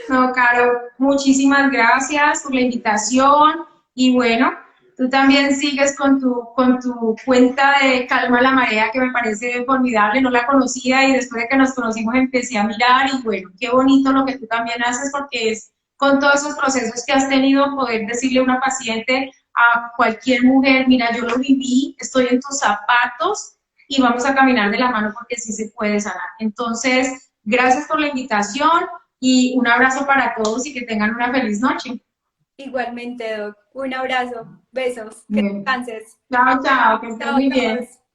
No, Caro, muchísimas gracias por la invitación y bueno, tú también sigues con tu cuenta de Calma la Marea que me parece formidable, no la conocía y después de que nos conocimos empecé a mirar y bueno, qué bonito lo que tú también haces porque es con todos esos procesos que has tenido poder decirle a una paciente, a cualquier mujer, mira, yo lo viví, estoy en tus zapatos y vamos a caminar de la mano porque sí se puede sanar. Entonces, gracias por la invitación y un abrazo para todos y que tengan una feliz noche. Igualmente, Doc. Un abrazo, besos, que Bien. descanses. Chao, chao, que estés Chao, muy bien. chao.